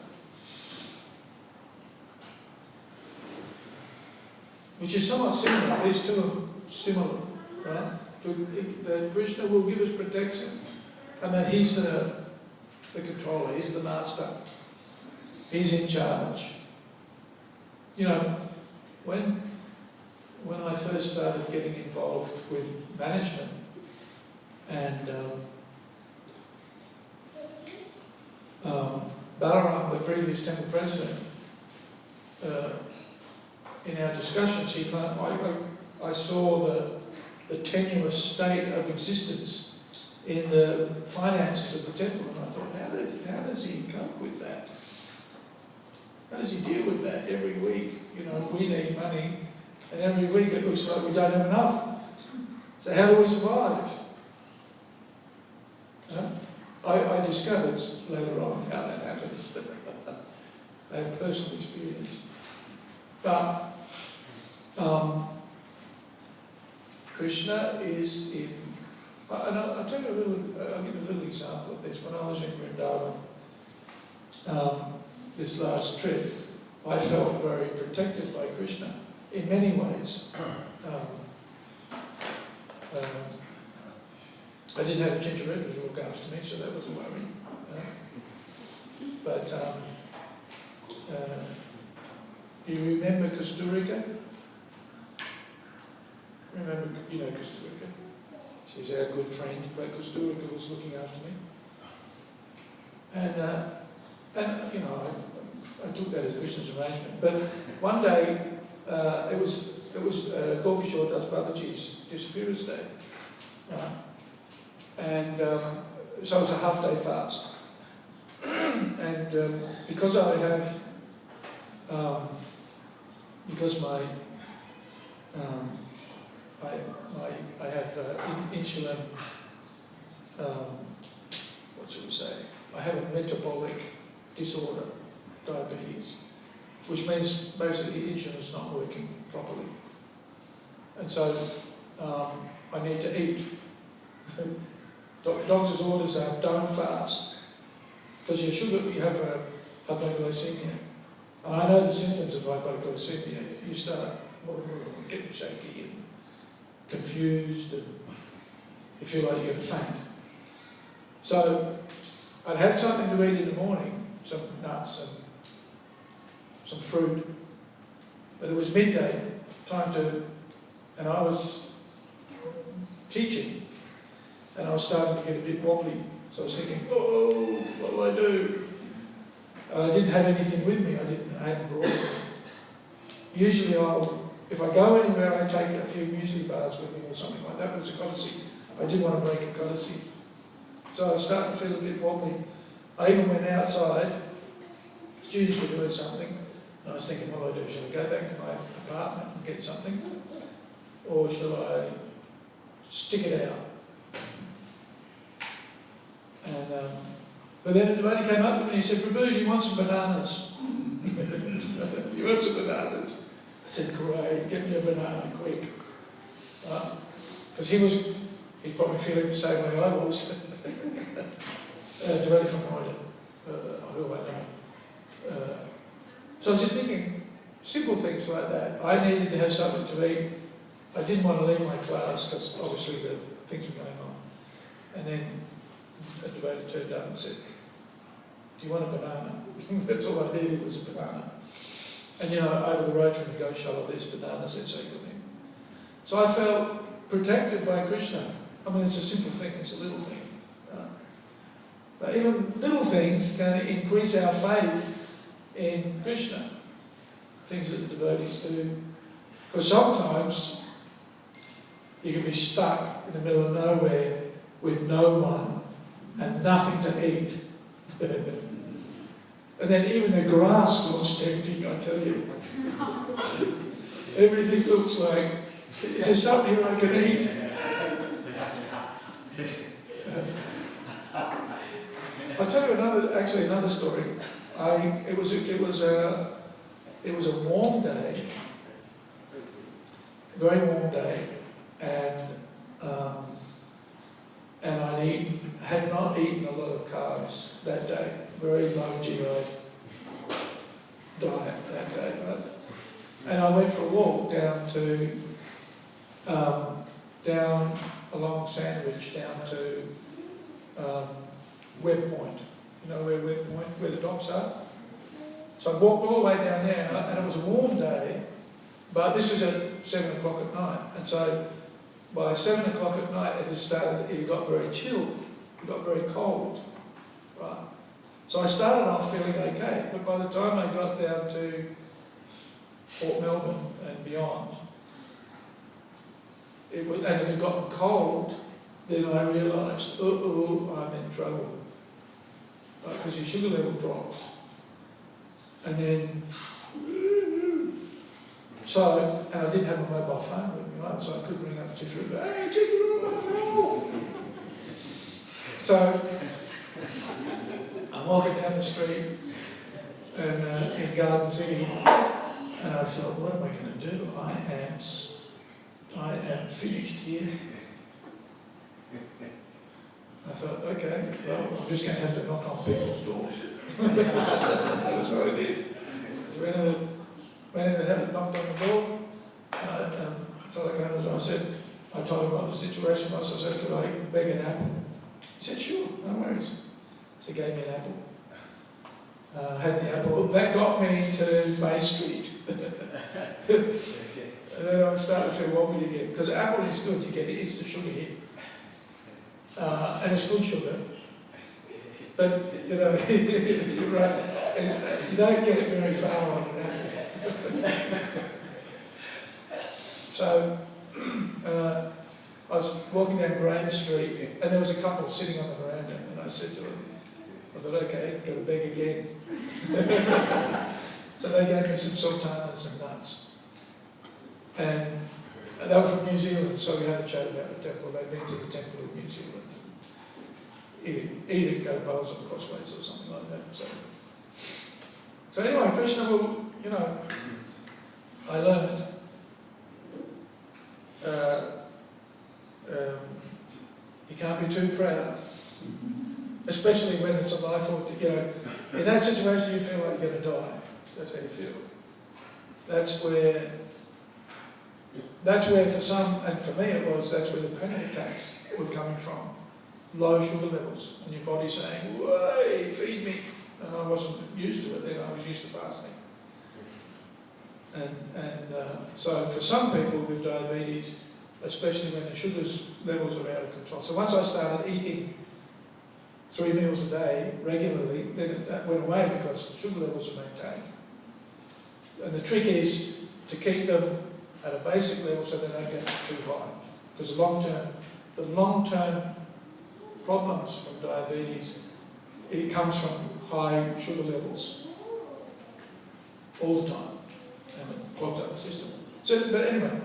which is somewhat similar. These two are similar, right? That Krishna will give us protection, and that He's the controller, He's the master, He's in charge. You know, when I first started getting involved with management, and Balaram, the previous temple president, in our discussions, I saw the tenuous state of existence in the finances of the temple, and I thought, how does he cope with that? How does he deal with that every week? You know, we need money, and every week it looks like we don't have enough. So how do we survive? I discovered later on how that happens. I have personal experience. But Krishna is in, and I'll give a little example of this. When I was in Vrindavan, this last trip, I felt very protected by Krishna in many ways. I didn't have a Chincharedra to look after me, so that was a worry. You remember Kusturica? Remember, you know Kusturica? She's our good friend, but Kusturica was looking after me. And you know, I took that as Krishna's arrangement. But one day, it was Gopishore Das Babaji's disappearance day. And so it was a half-day fast. And because I have, because I have insulin, what should we say? I have a metabolic disorder, diabetes, which means basically insulin's not working properly. And so I need to eat. Doctor's orders are don't fast, because you have hypoglycemia. And I know the symptoms of hypoglycemia. You start getting shaky and confused, and you feel like you're going to faint. So I'd had something to eat in the morning, some nuts and some fruit, but it was midday, and I was teaching, and I was starting to get a bit wobbly. So I was thinking, oh, what do I do? And I didn't have anything with me. I hadn't brought it. Usually if I go anywhere, I take a few muesli bars with me or something like that. It was a Kodasi. I didn't want to break a Kodasi. So I was starting to feel a bit wobbly. I even went outside. Students were doing something. And I was thinking, what do I do? Should I go back to my apartment and get something? Or should I stick it out? And but then the lady came up to me and he said, Prabhu, do you want some bananas? You want some bananas? I said, great, get me a banana quick. Because he's probably feeling the same way I was. Devotee from Noida, who I know. So I was just thinking, simple things like that. I needed to have something to eat. I didn't want to leave my class because obviously the things were going on. And then a devotee turned up and said, do you want a banana? That's all I needed was a banana. And over the road from the Goshala, there's bananas that circled him. So I felt protected by Krishna. I mean, it's a simple thing, it's a little thing. But even little things can increase our faith in Krishna. Things that the devotees do. Because sometimes you can be stuck in the middle of nowhere with no one and nothing to eat. And then even the grass looks tempting, I tell you. Everything looks like, is there something here I can eat? I'll tell you another story. It was a warm day, very warm day, and I had not eaten a lot of carbs that day. Very low GI diet that day, right? And I went for a walk down along Sandwich down to Webb Point. You know where Webb Point, where the docks are? So I walked all the way down there, and it was a warm day, but this was at 7 o'clock at night. And so by 7 o'clock at night, it got very chilled, it got very cold, right? So I started off feeling okay, but by the time I got down to Port Melbourne and beyond, and it had gotten cold, then I realised, I'm in trouble. Because your sugar level drops. And then, and I didn't have my mobile phone with me, right? So I couldn't ring up the teacher and go, hey, check it out. So I'm walking down the street and in Garden City, and I thought, what am I going to do? I am finished here. I thought, okay, well, I'm just going to have to knock on people's doors. That's what I did. So went in the house, knocked on the door, and I told him what the situation was. I said, could I beg an apple? He said, sure, no worries. So he gave me an apple. Had the apple. That got me to Bay Street. And then I started to feel wobbly again. Because apple is good, you get it, it's the sugar hit. And it's good sugar. But, you're right, you don't get it very far on an apple. So, I was walking down Graham Street, and there was a couple sitting on the veranda, and I said to them, I thought, okay, got to beg again. So they gave me some sultanas and nuts. And they were from New Zealand, so we had a chat about the temple. They'd been to the temple in New Zealand. Eat it, go bowls and crossways or something like that. So anyway, Krishna will, I learned you can't be too proud, especially when it's a life or, in that situation you feel like you're going to die. That's how you feel. That's where for some, and for me it was, that's where the panic attacks were coming from. Low sugar levels, and your body saying, "Way, feed me," and I wasn't used to it then. I was used to fasting, and so for some people with diabetes, especially when the sugar levels are out of control. So once I started eating 3 meals a day regularly, then that went away because the sugar levels are maintained. And the trick is to keep them at a basic level so they don't get too high, because the long-term problems from diabetes, it comes from high sugar levels all the time, and it clogs up the system. So, but anyway,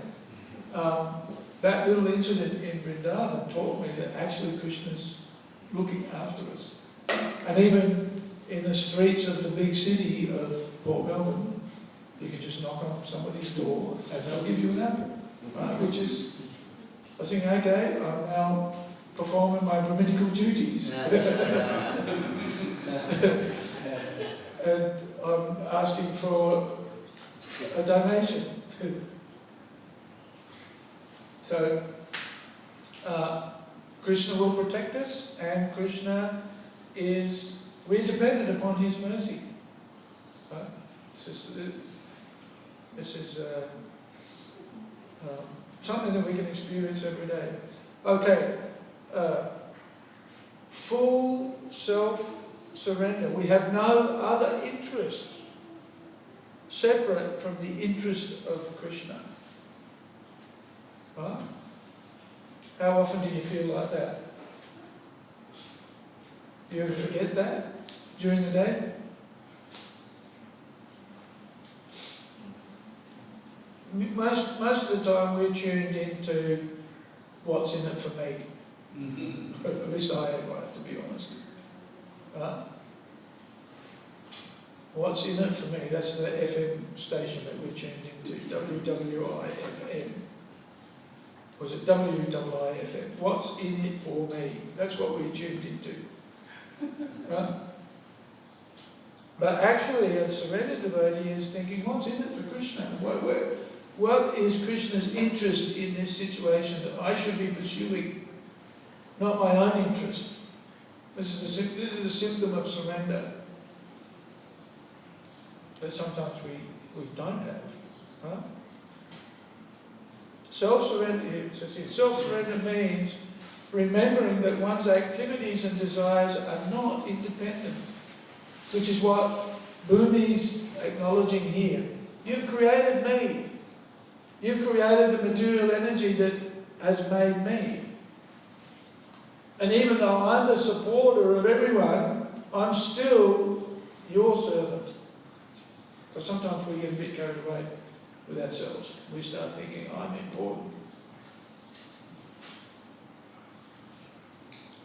that little incident in Vrindavan taught me that actually Krishna's looking after us. And even in the streets of the big city of Port Melbourne, you can just knock on somebody's door and they'll give you an apple, right? Which is, I think, okay, I'm now performing my Brahminical duties. And I'm asking for a donation. So, Krishna will protect us, and Krishna is, we're dependent upon his mercy. Right? This is something that we can experience every day. Okay, full self-surrender. We have no other interest separate from the interest of Krishna. Right? How often do you feel like that? Do you ever forget that during the day? Most of the time we're tuned into what's in it for me. At least I am, I have to be honest. Right? What's in it for me? That's the FM station that we're tuned into, WWIFM. Was it WIIFM? What's in it for me? That's what we're tuned into. Right? But actually, a surrendered devotee is thinking, what's in it for Krishna? What is Krishna's interest in this situation that I should be pursuing? Not my own interest. This is the symptom of surrender that sometimes we don't have. Right? Self-surrender means remembering that one's activities and desires are not independent, which is what Bhumi's acknowledging here. You've created me. You've created the material energy that has made me. And even though I'm the supporter of everyone, I'm still your servant. Because sometimes we get a bit carried away with ourselves. We start thinking, I'm important.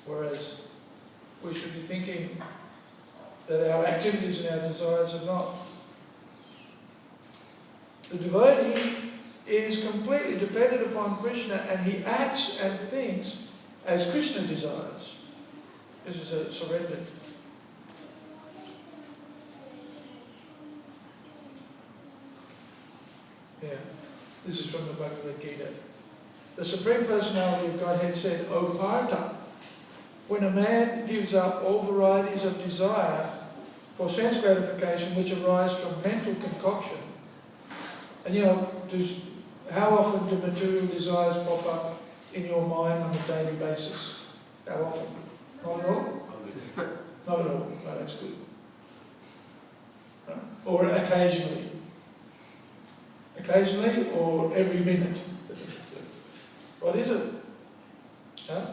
Whereas we should be thinking that our activities and our desires are not. The devotee is completely dependent upon Krishna, and he acts and thinks as Krishna desires. This is a surrendered. Yeah, this is from the Bhagavad Gita. The Supreme Personality of Godhead said, O Partha, when a man gives up all varieties of desire for sense gratification which arise from mental concoction, and how often do material desires pop up in your mind on a daily basis? How often? Not at all? Not at all. No, that's good. Right? Or occasionally. Occasionally or every minute? What is it? Huh?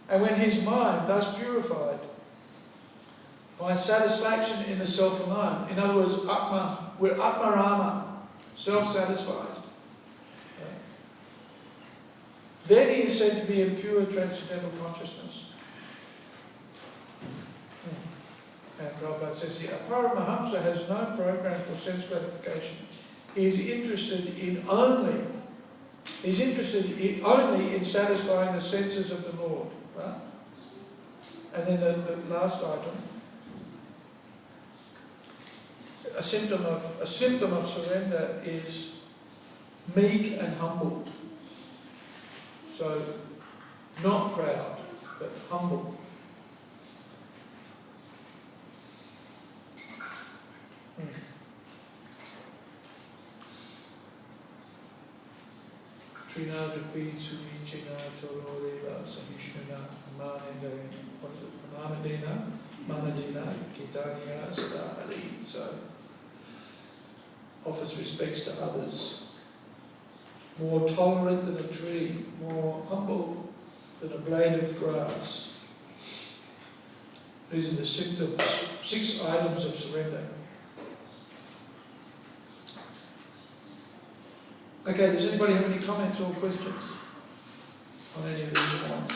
And when his mind, thus purified, finds satisfaction in the self alone, in other words, Atma, we're Atmarama, self-satisfied. Then he is said to be in pure transcendental consciousness. And Prabhupada says here, a Paramahamsa has no program for sense gratification. He is interested only in satisfying the senses of the Lord. Right? And then the last item, a symptom of surrender is meek and humble. So, not proud, but humble. Trinadapi Sunichina Tororeva Sahishnuna Manadena Kitanya Sadahari. So, offers respects to others. More tolerant than a tree, more humble than a blade of grass. These are the symptoms, 6 items of surrender. Okay, does anybody have any comments or questions on any of these points?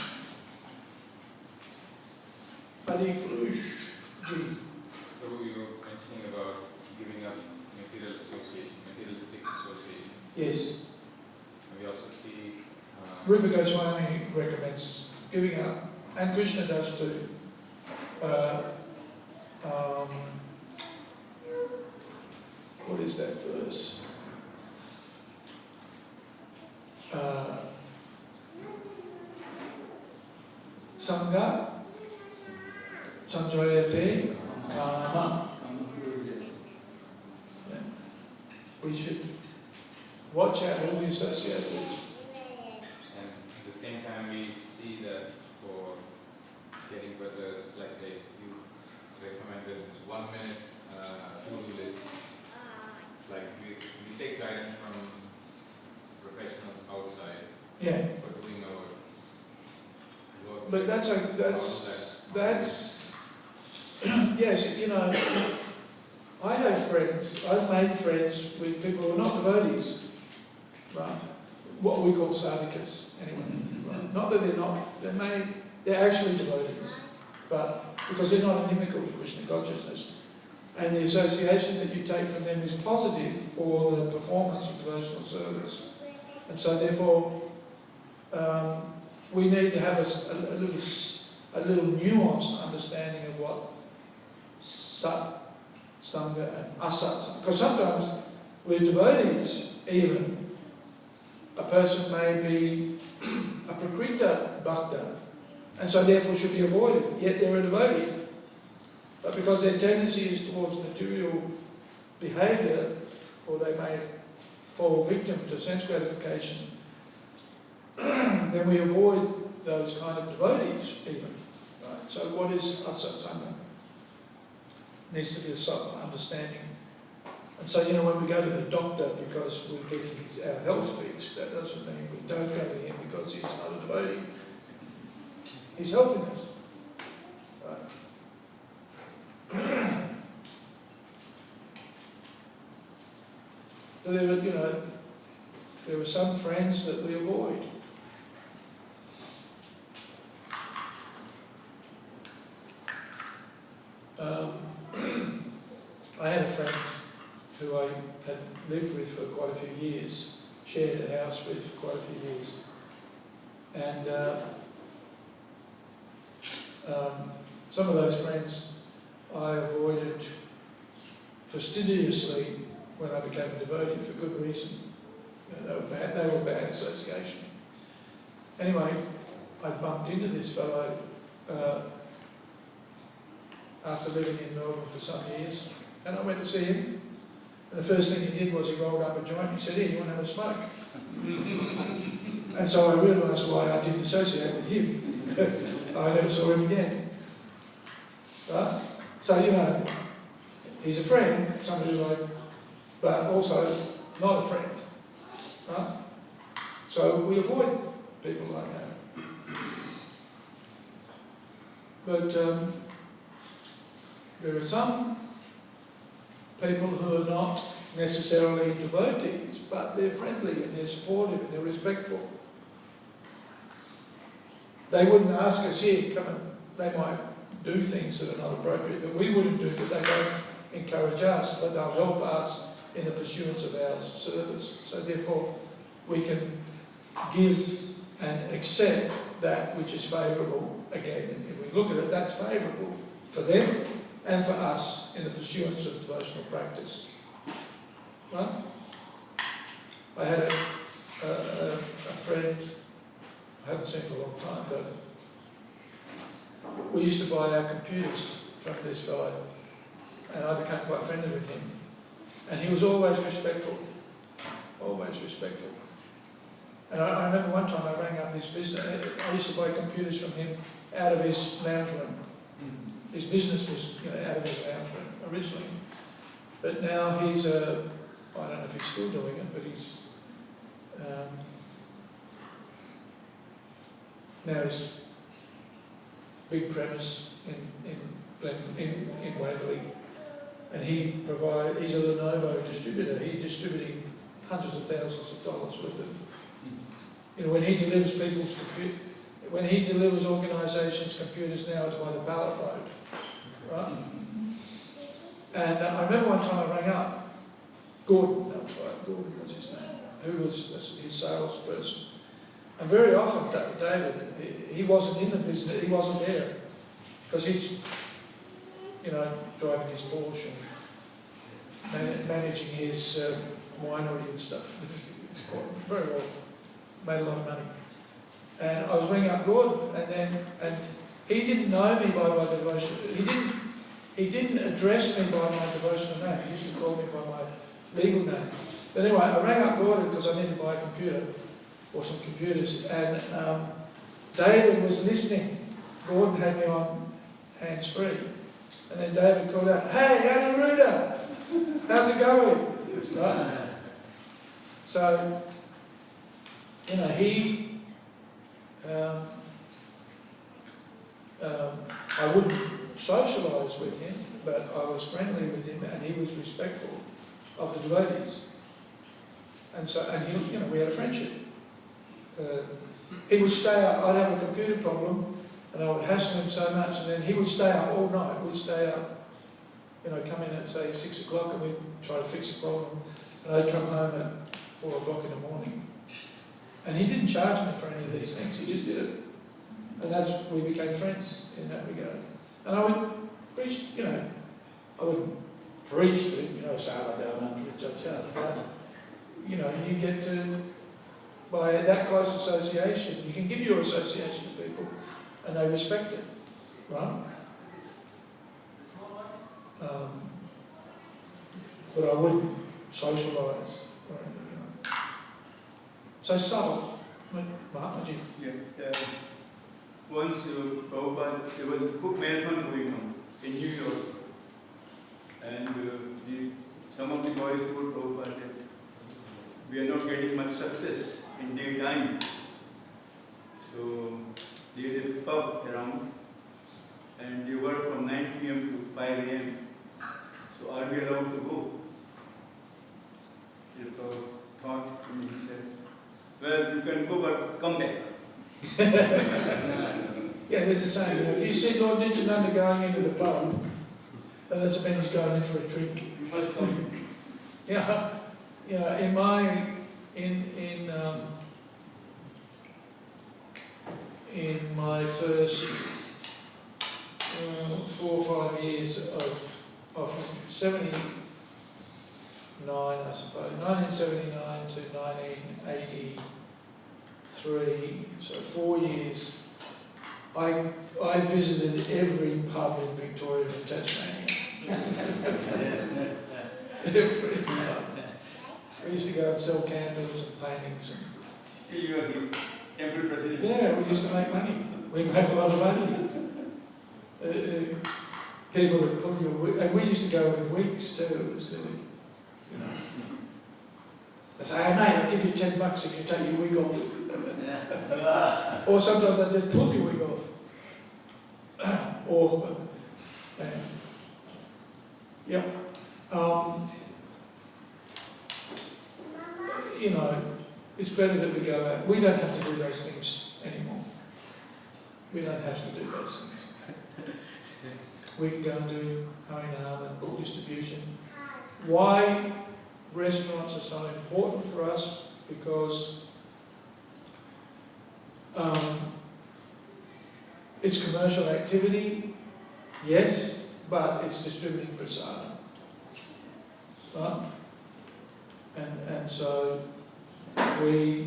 Hare Krishna. Prabhu, you were mentioning about giving up materialistic association. Yes. And we also see Rupa Goswami recommends giving up, and Krishna does too. What is that verse? Sangha Sanjayate Kama. Yeah. We should watch out who we associate with. and at the same time we see that for getting better, like say you recommend this 1 minute to-do list. Like we take guidance from professionals outside Yeah. for doing our work. But that's yes, you know, I have friends, I've made friends with people who are not devotees, right? What we call sadhakas, anyway. Right? Not that they're actually devotees, but because they're not inimical to Krishna consciousness. And the association that you take from them is positive for the performance of devotional service. And so therefore, we need to have a little nuanced understanding of what Sat, Sangha and Asat. Because sometimes with devotees even, a person may be a Prakrita Bhakta and so therefore should be avoided, yet they're a devotee. But because their tendency is towards material behaviour, or they may fall victim to sense gratification, then we avoid those kind of devotees even. Right? So what is Asat Sangha? Needs to be a subtle understanding. And so, you know, when we go to the doctor because we're getting our health fixed, that doesn't mean we don't go to him because he's not a devotee. He's helping us. Right? So there are some friends that we avoid. I had a friend who I had lived with for quite a few years, shared a house with for quite a few years. And some of those friends I avoided fastidiously when I became a devotee for good reason. You know, they were bad association. Anyway, I bumped into this fellow after living in Melbourne for some years, and I went to see him. And the first thing he did was he rolled up a joint. He said, "Here, you want to have a smoke?" And so I realised why I didn't associate with him. I never saw him again. Right? So, you know, he's a friend, somebody like, but also not a friend. Right? So we avoid people like that. But there are some people who are not necessarily devotees, but they're friendly and they're supportive and they're respectful. They wouldn't ask us, "Here, come and..." They might do things that are not appropriate, that we wouldn't do, but they don't encourage us, but they'll help us in the pursuance of our service. So therefore, we can give and accept that which is favourable. Again, if we look at it, that's favourable for them and for us in the pursuance of devotional practice. Right? I had a friend, I haven't seen for a long time, but we used to buy our computers from this fellow, and I became quite friendly with him. And he was always respectful, always respectful. And I remember one time I rang up his business. I used to buy computers from him out of his lounge room. His business was, out of his lounge room originally. But now he's I don't know if he's still doing it, but he's now he's big premise in Waverley, and he's a Lenovo distributor. He's distributing hundreds of thousands of dollars worth of. When he delivers when he delivers organisations' computers now, it's by the ballot load. right? And I remember one time I rang up Gordon, that was right, Gordon was his name, who was his salesperson. And very often David, he wasn't in the business, he wasn't there, because he's, driving his Porsche and managing his winery and stuff. It's quite very well, made a lot of money. And I was ringing up Gordon, and he didn't know me by my devotion. He didn't address me by my devotional name. He used to call me by my legal name. But anyway, I rang up Gordon because I needed to buy a computer, or some computers, and David was listening. Gordon had me on hands-free. And then David called out, "Hey, Aniruddha, how's it going?" Right? So, he, I wouldn't socialise with him, but I was friendly with him, and he was respectful of the devotees. And so, we had a friendship. He would stay up, I'd have a computer problem, and I would hassle him so much, and then he would stay up all night. We'd stay up, come in at say 6 o'clock, and we'd try to fix a problem, and I'd come home at 4 o'clock in the morning. And he didn't charge me for any of these things, he just did it. And we became friends in that regard. And I would preach, I wouldn't preach to him, but, you get to, by that close association, you can give your association to people, and they respect it, right? But I wouldn't socialise or anything, So subtle, Mahatmaji. Yeah. Once Prabhupada, there was a book marathon going on in New York, and some of the boys told Prabhupada that we are not getting much success in daytime. So there is a pub around, and they work from 9 p.m. to 5 a.m. So are we allowed to go? He thought, and he said, "Well, you can go, but come back." Yeah, there's a saying, if you see Lord Nityananda going into the pub, then that's when he's going in for a drink. You must come. In my first 4 or 5 years of 79, I suppose, 1979 to 1983, so 4 years, I visited every pub in Victoria and Tasmania. Every pub. We used to go and sell candles and paintings. Still you are the temple president. Yeah, we used to make money. We made a lot of money. People would pull you, and we used to go with weeks too. It was silly, They say, "Hey mate, I'll give you $10 if you take your wig off." Or sometimes I just pull your wig off. It's better that we go out. We don't have to do those things anymore. We don't have to do those things. We can go and do Harinam and book distribution. Why restaurants are so important for us? Because it's commercial activity, yes, but it's distributing prasadam. Right? And so we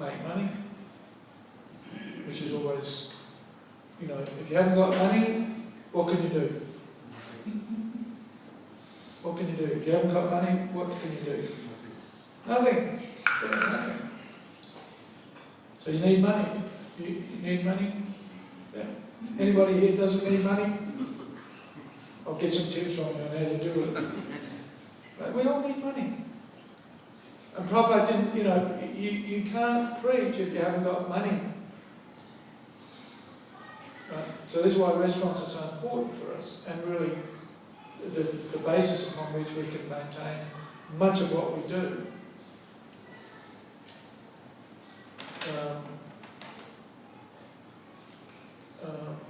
make money, which is always, if you haven't got money, what can you do? What can you do? If you haven't got money, what can you do? Nothing. Yeah, nothing. So you need money. You need money? Yeah. Anybody here doesn't need money? I'll get some tips from you on how to do it. Right? We all need money. And Prabhupada didn't, you can't preach if you haven't got money. Right? So this is why restaurants are so important for us, and really the basis upon which we can maintain much of what we do.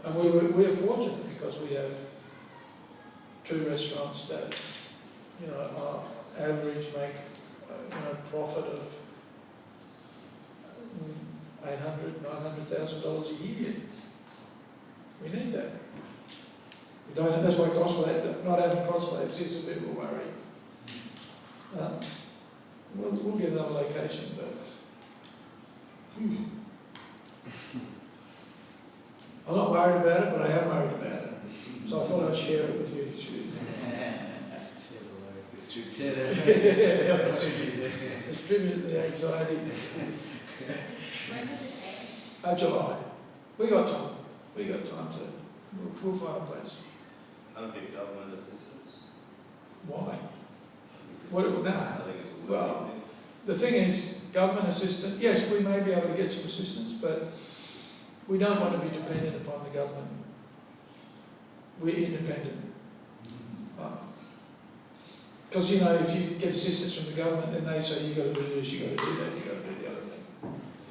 And we're fortunate because we restaurants that, you know, on average make, profit of $800,000, $900,000 a year. We need that. We don't. That's why not having crossways is a bit of a worry. We'll get another location, but I'm not worried about it, but I am worried about it. So I thought I'd share it with you. Distribute the anxiety. July. We got time. We got time to. We'll find a place. I don't think government assistance. Why? What? Nah. I think it's a Well, the thing is, government assistance. Yes, we may be able to get some assistance, but we don't want to be dependent upon the government. We're independent. Because, if you get assistance from the government, then they say you've got to do this, you've got to do that, you've got to do the other thing.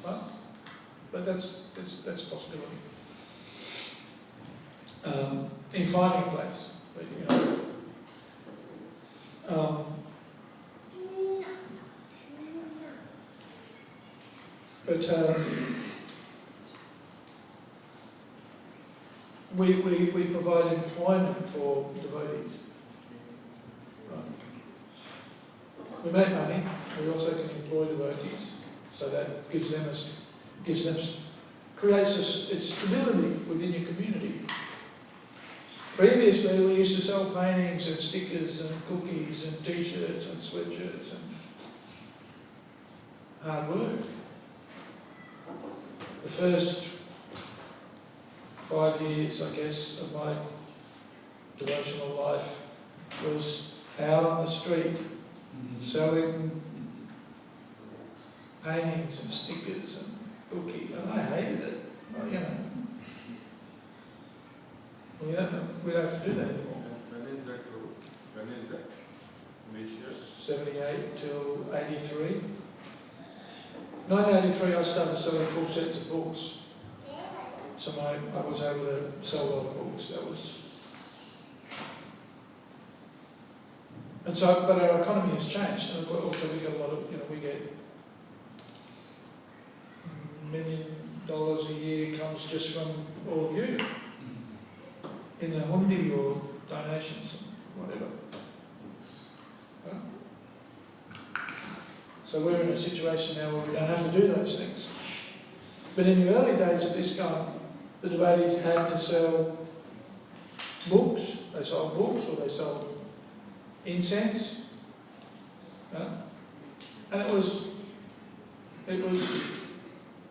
Right? But that's a possibility. In finding a place. But, we provide employment for devotees. We make money. We also can employ devotees, so that creates stability within your community. Previously, we used to sell paintings and stickers and cookies and T-shirts and sweatshirts and hard work. The first 5 years, I guess, of my devotional life was out on the street selling paintings and stickers and cookies, and I hated it. We don't have to do that anymore. When is that? When is that? Which year? 78 till 83. 1983 I started selling full sets of books. So I was able to sell a lot of books. And so, but our economy has changed. And also we get a lot of, we get $1 million a year comes just from all of you. In the hundi or donations, whatever. So we're in a situation now where we don't have to do those things. But in the early days of ISKCON, the devotees had to sell books. They sold books or they sold incense. And it was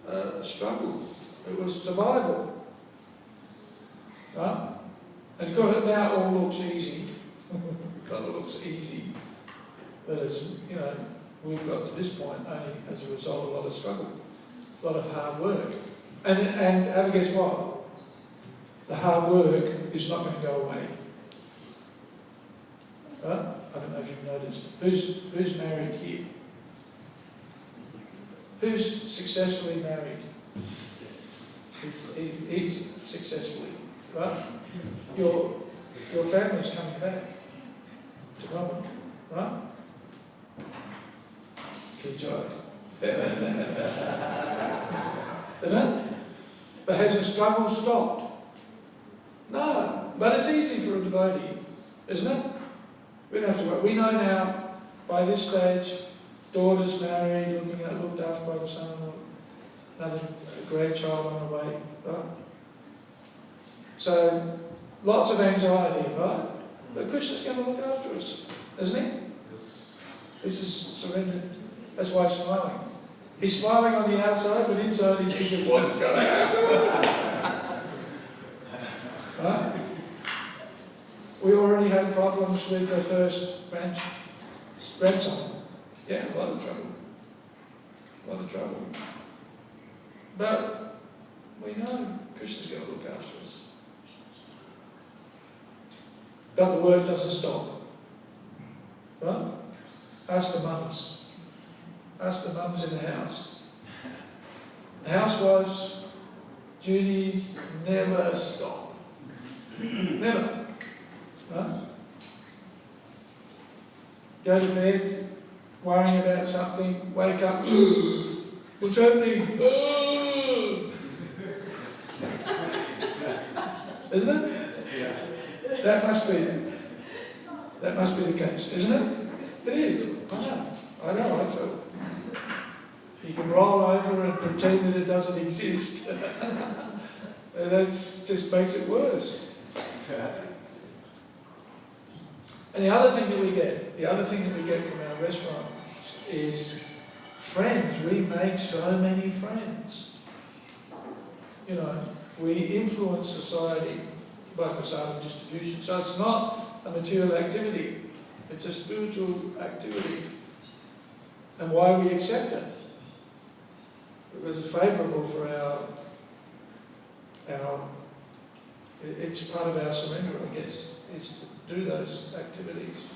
a struggle. It was survival. Right? And God, it now all looks easy. God, it looks easy. But it's, we've got to this point only as a result of a lot of struggle, a lot of hard work. And have a guess what? The hard work is not going to go away. Right? I don't know if you've noticed. Who's married here? Who's successfully married? He's successfully, right? Your family's coming back to Melbourne, right? Key joy. Isn't it? But has the struggle stopped? No, but it's easy for a devotee, isn't it? We don't have to worry. We know now, by this stage, daughter's married, looked after by the son, another grandchild on the way, right? So, lots of anxiety, right? But Krishna's going to look after us, isn't he? Yes. This is surrendered. That's why he's smiling. He's smiling on the outside, but inside he's thinking, what's going to happen? Right? We already had problems with the first grandson. Yeah, a lot of trouble. But we know Krishna's going to look after us. But the work doesn't stop. Right? Ask the mums. Ask the mums in the house. Housewives' duties never stop. Never. Right? go to bed worrying about something, wake up, what's happening? Isn't it? That must be the case, isn't it? It is. I know, I feel. You can roll over and pretend that it doesn't exist. That just makes it worse. And the other thing that we get from our restaurant is friends. We make so many friends. You know, we influence society by prasadam distribution. So it's not a material activity, it's a spiritual activity. And why we accept it? Because it's favourable for it's part of our surrender, I guess, is to do those activities.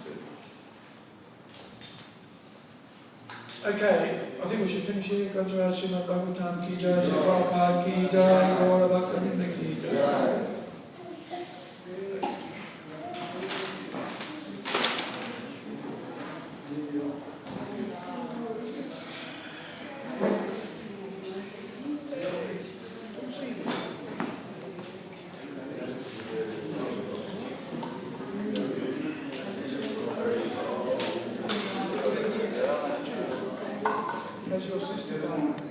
Okay, I think we should finish here. Go to our Śrīmad Bhāgavatam ki jai, Prabhupada ki jai, Gaura Bhaktivedanta ki jai.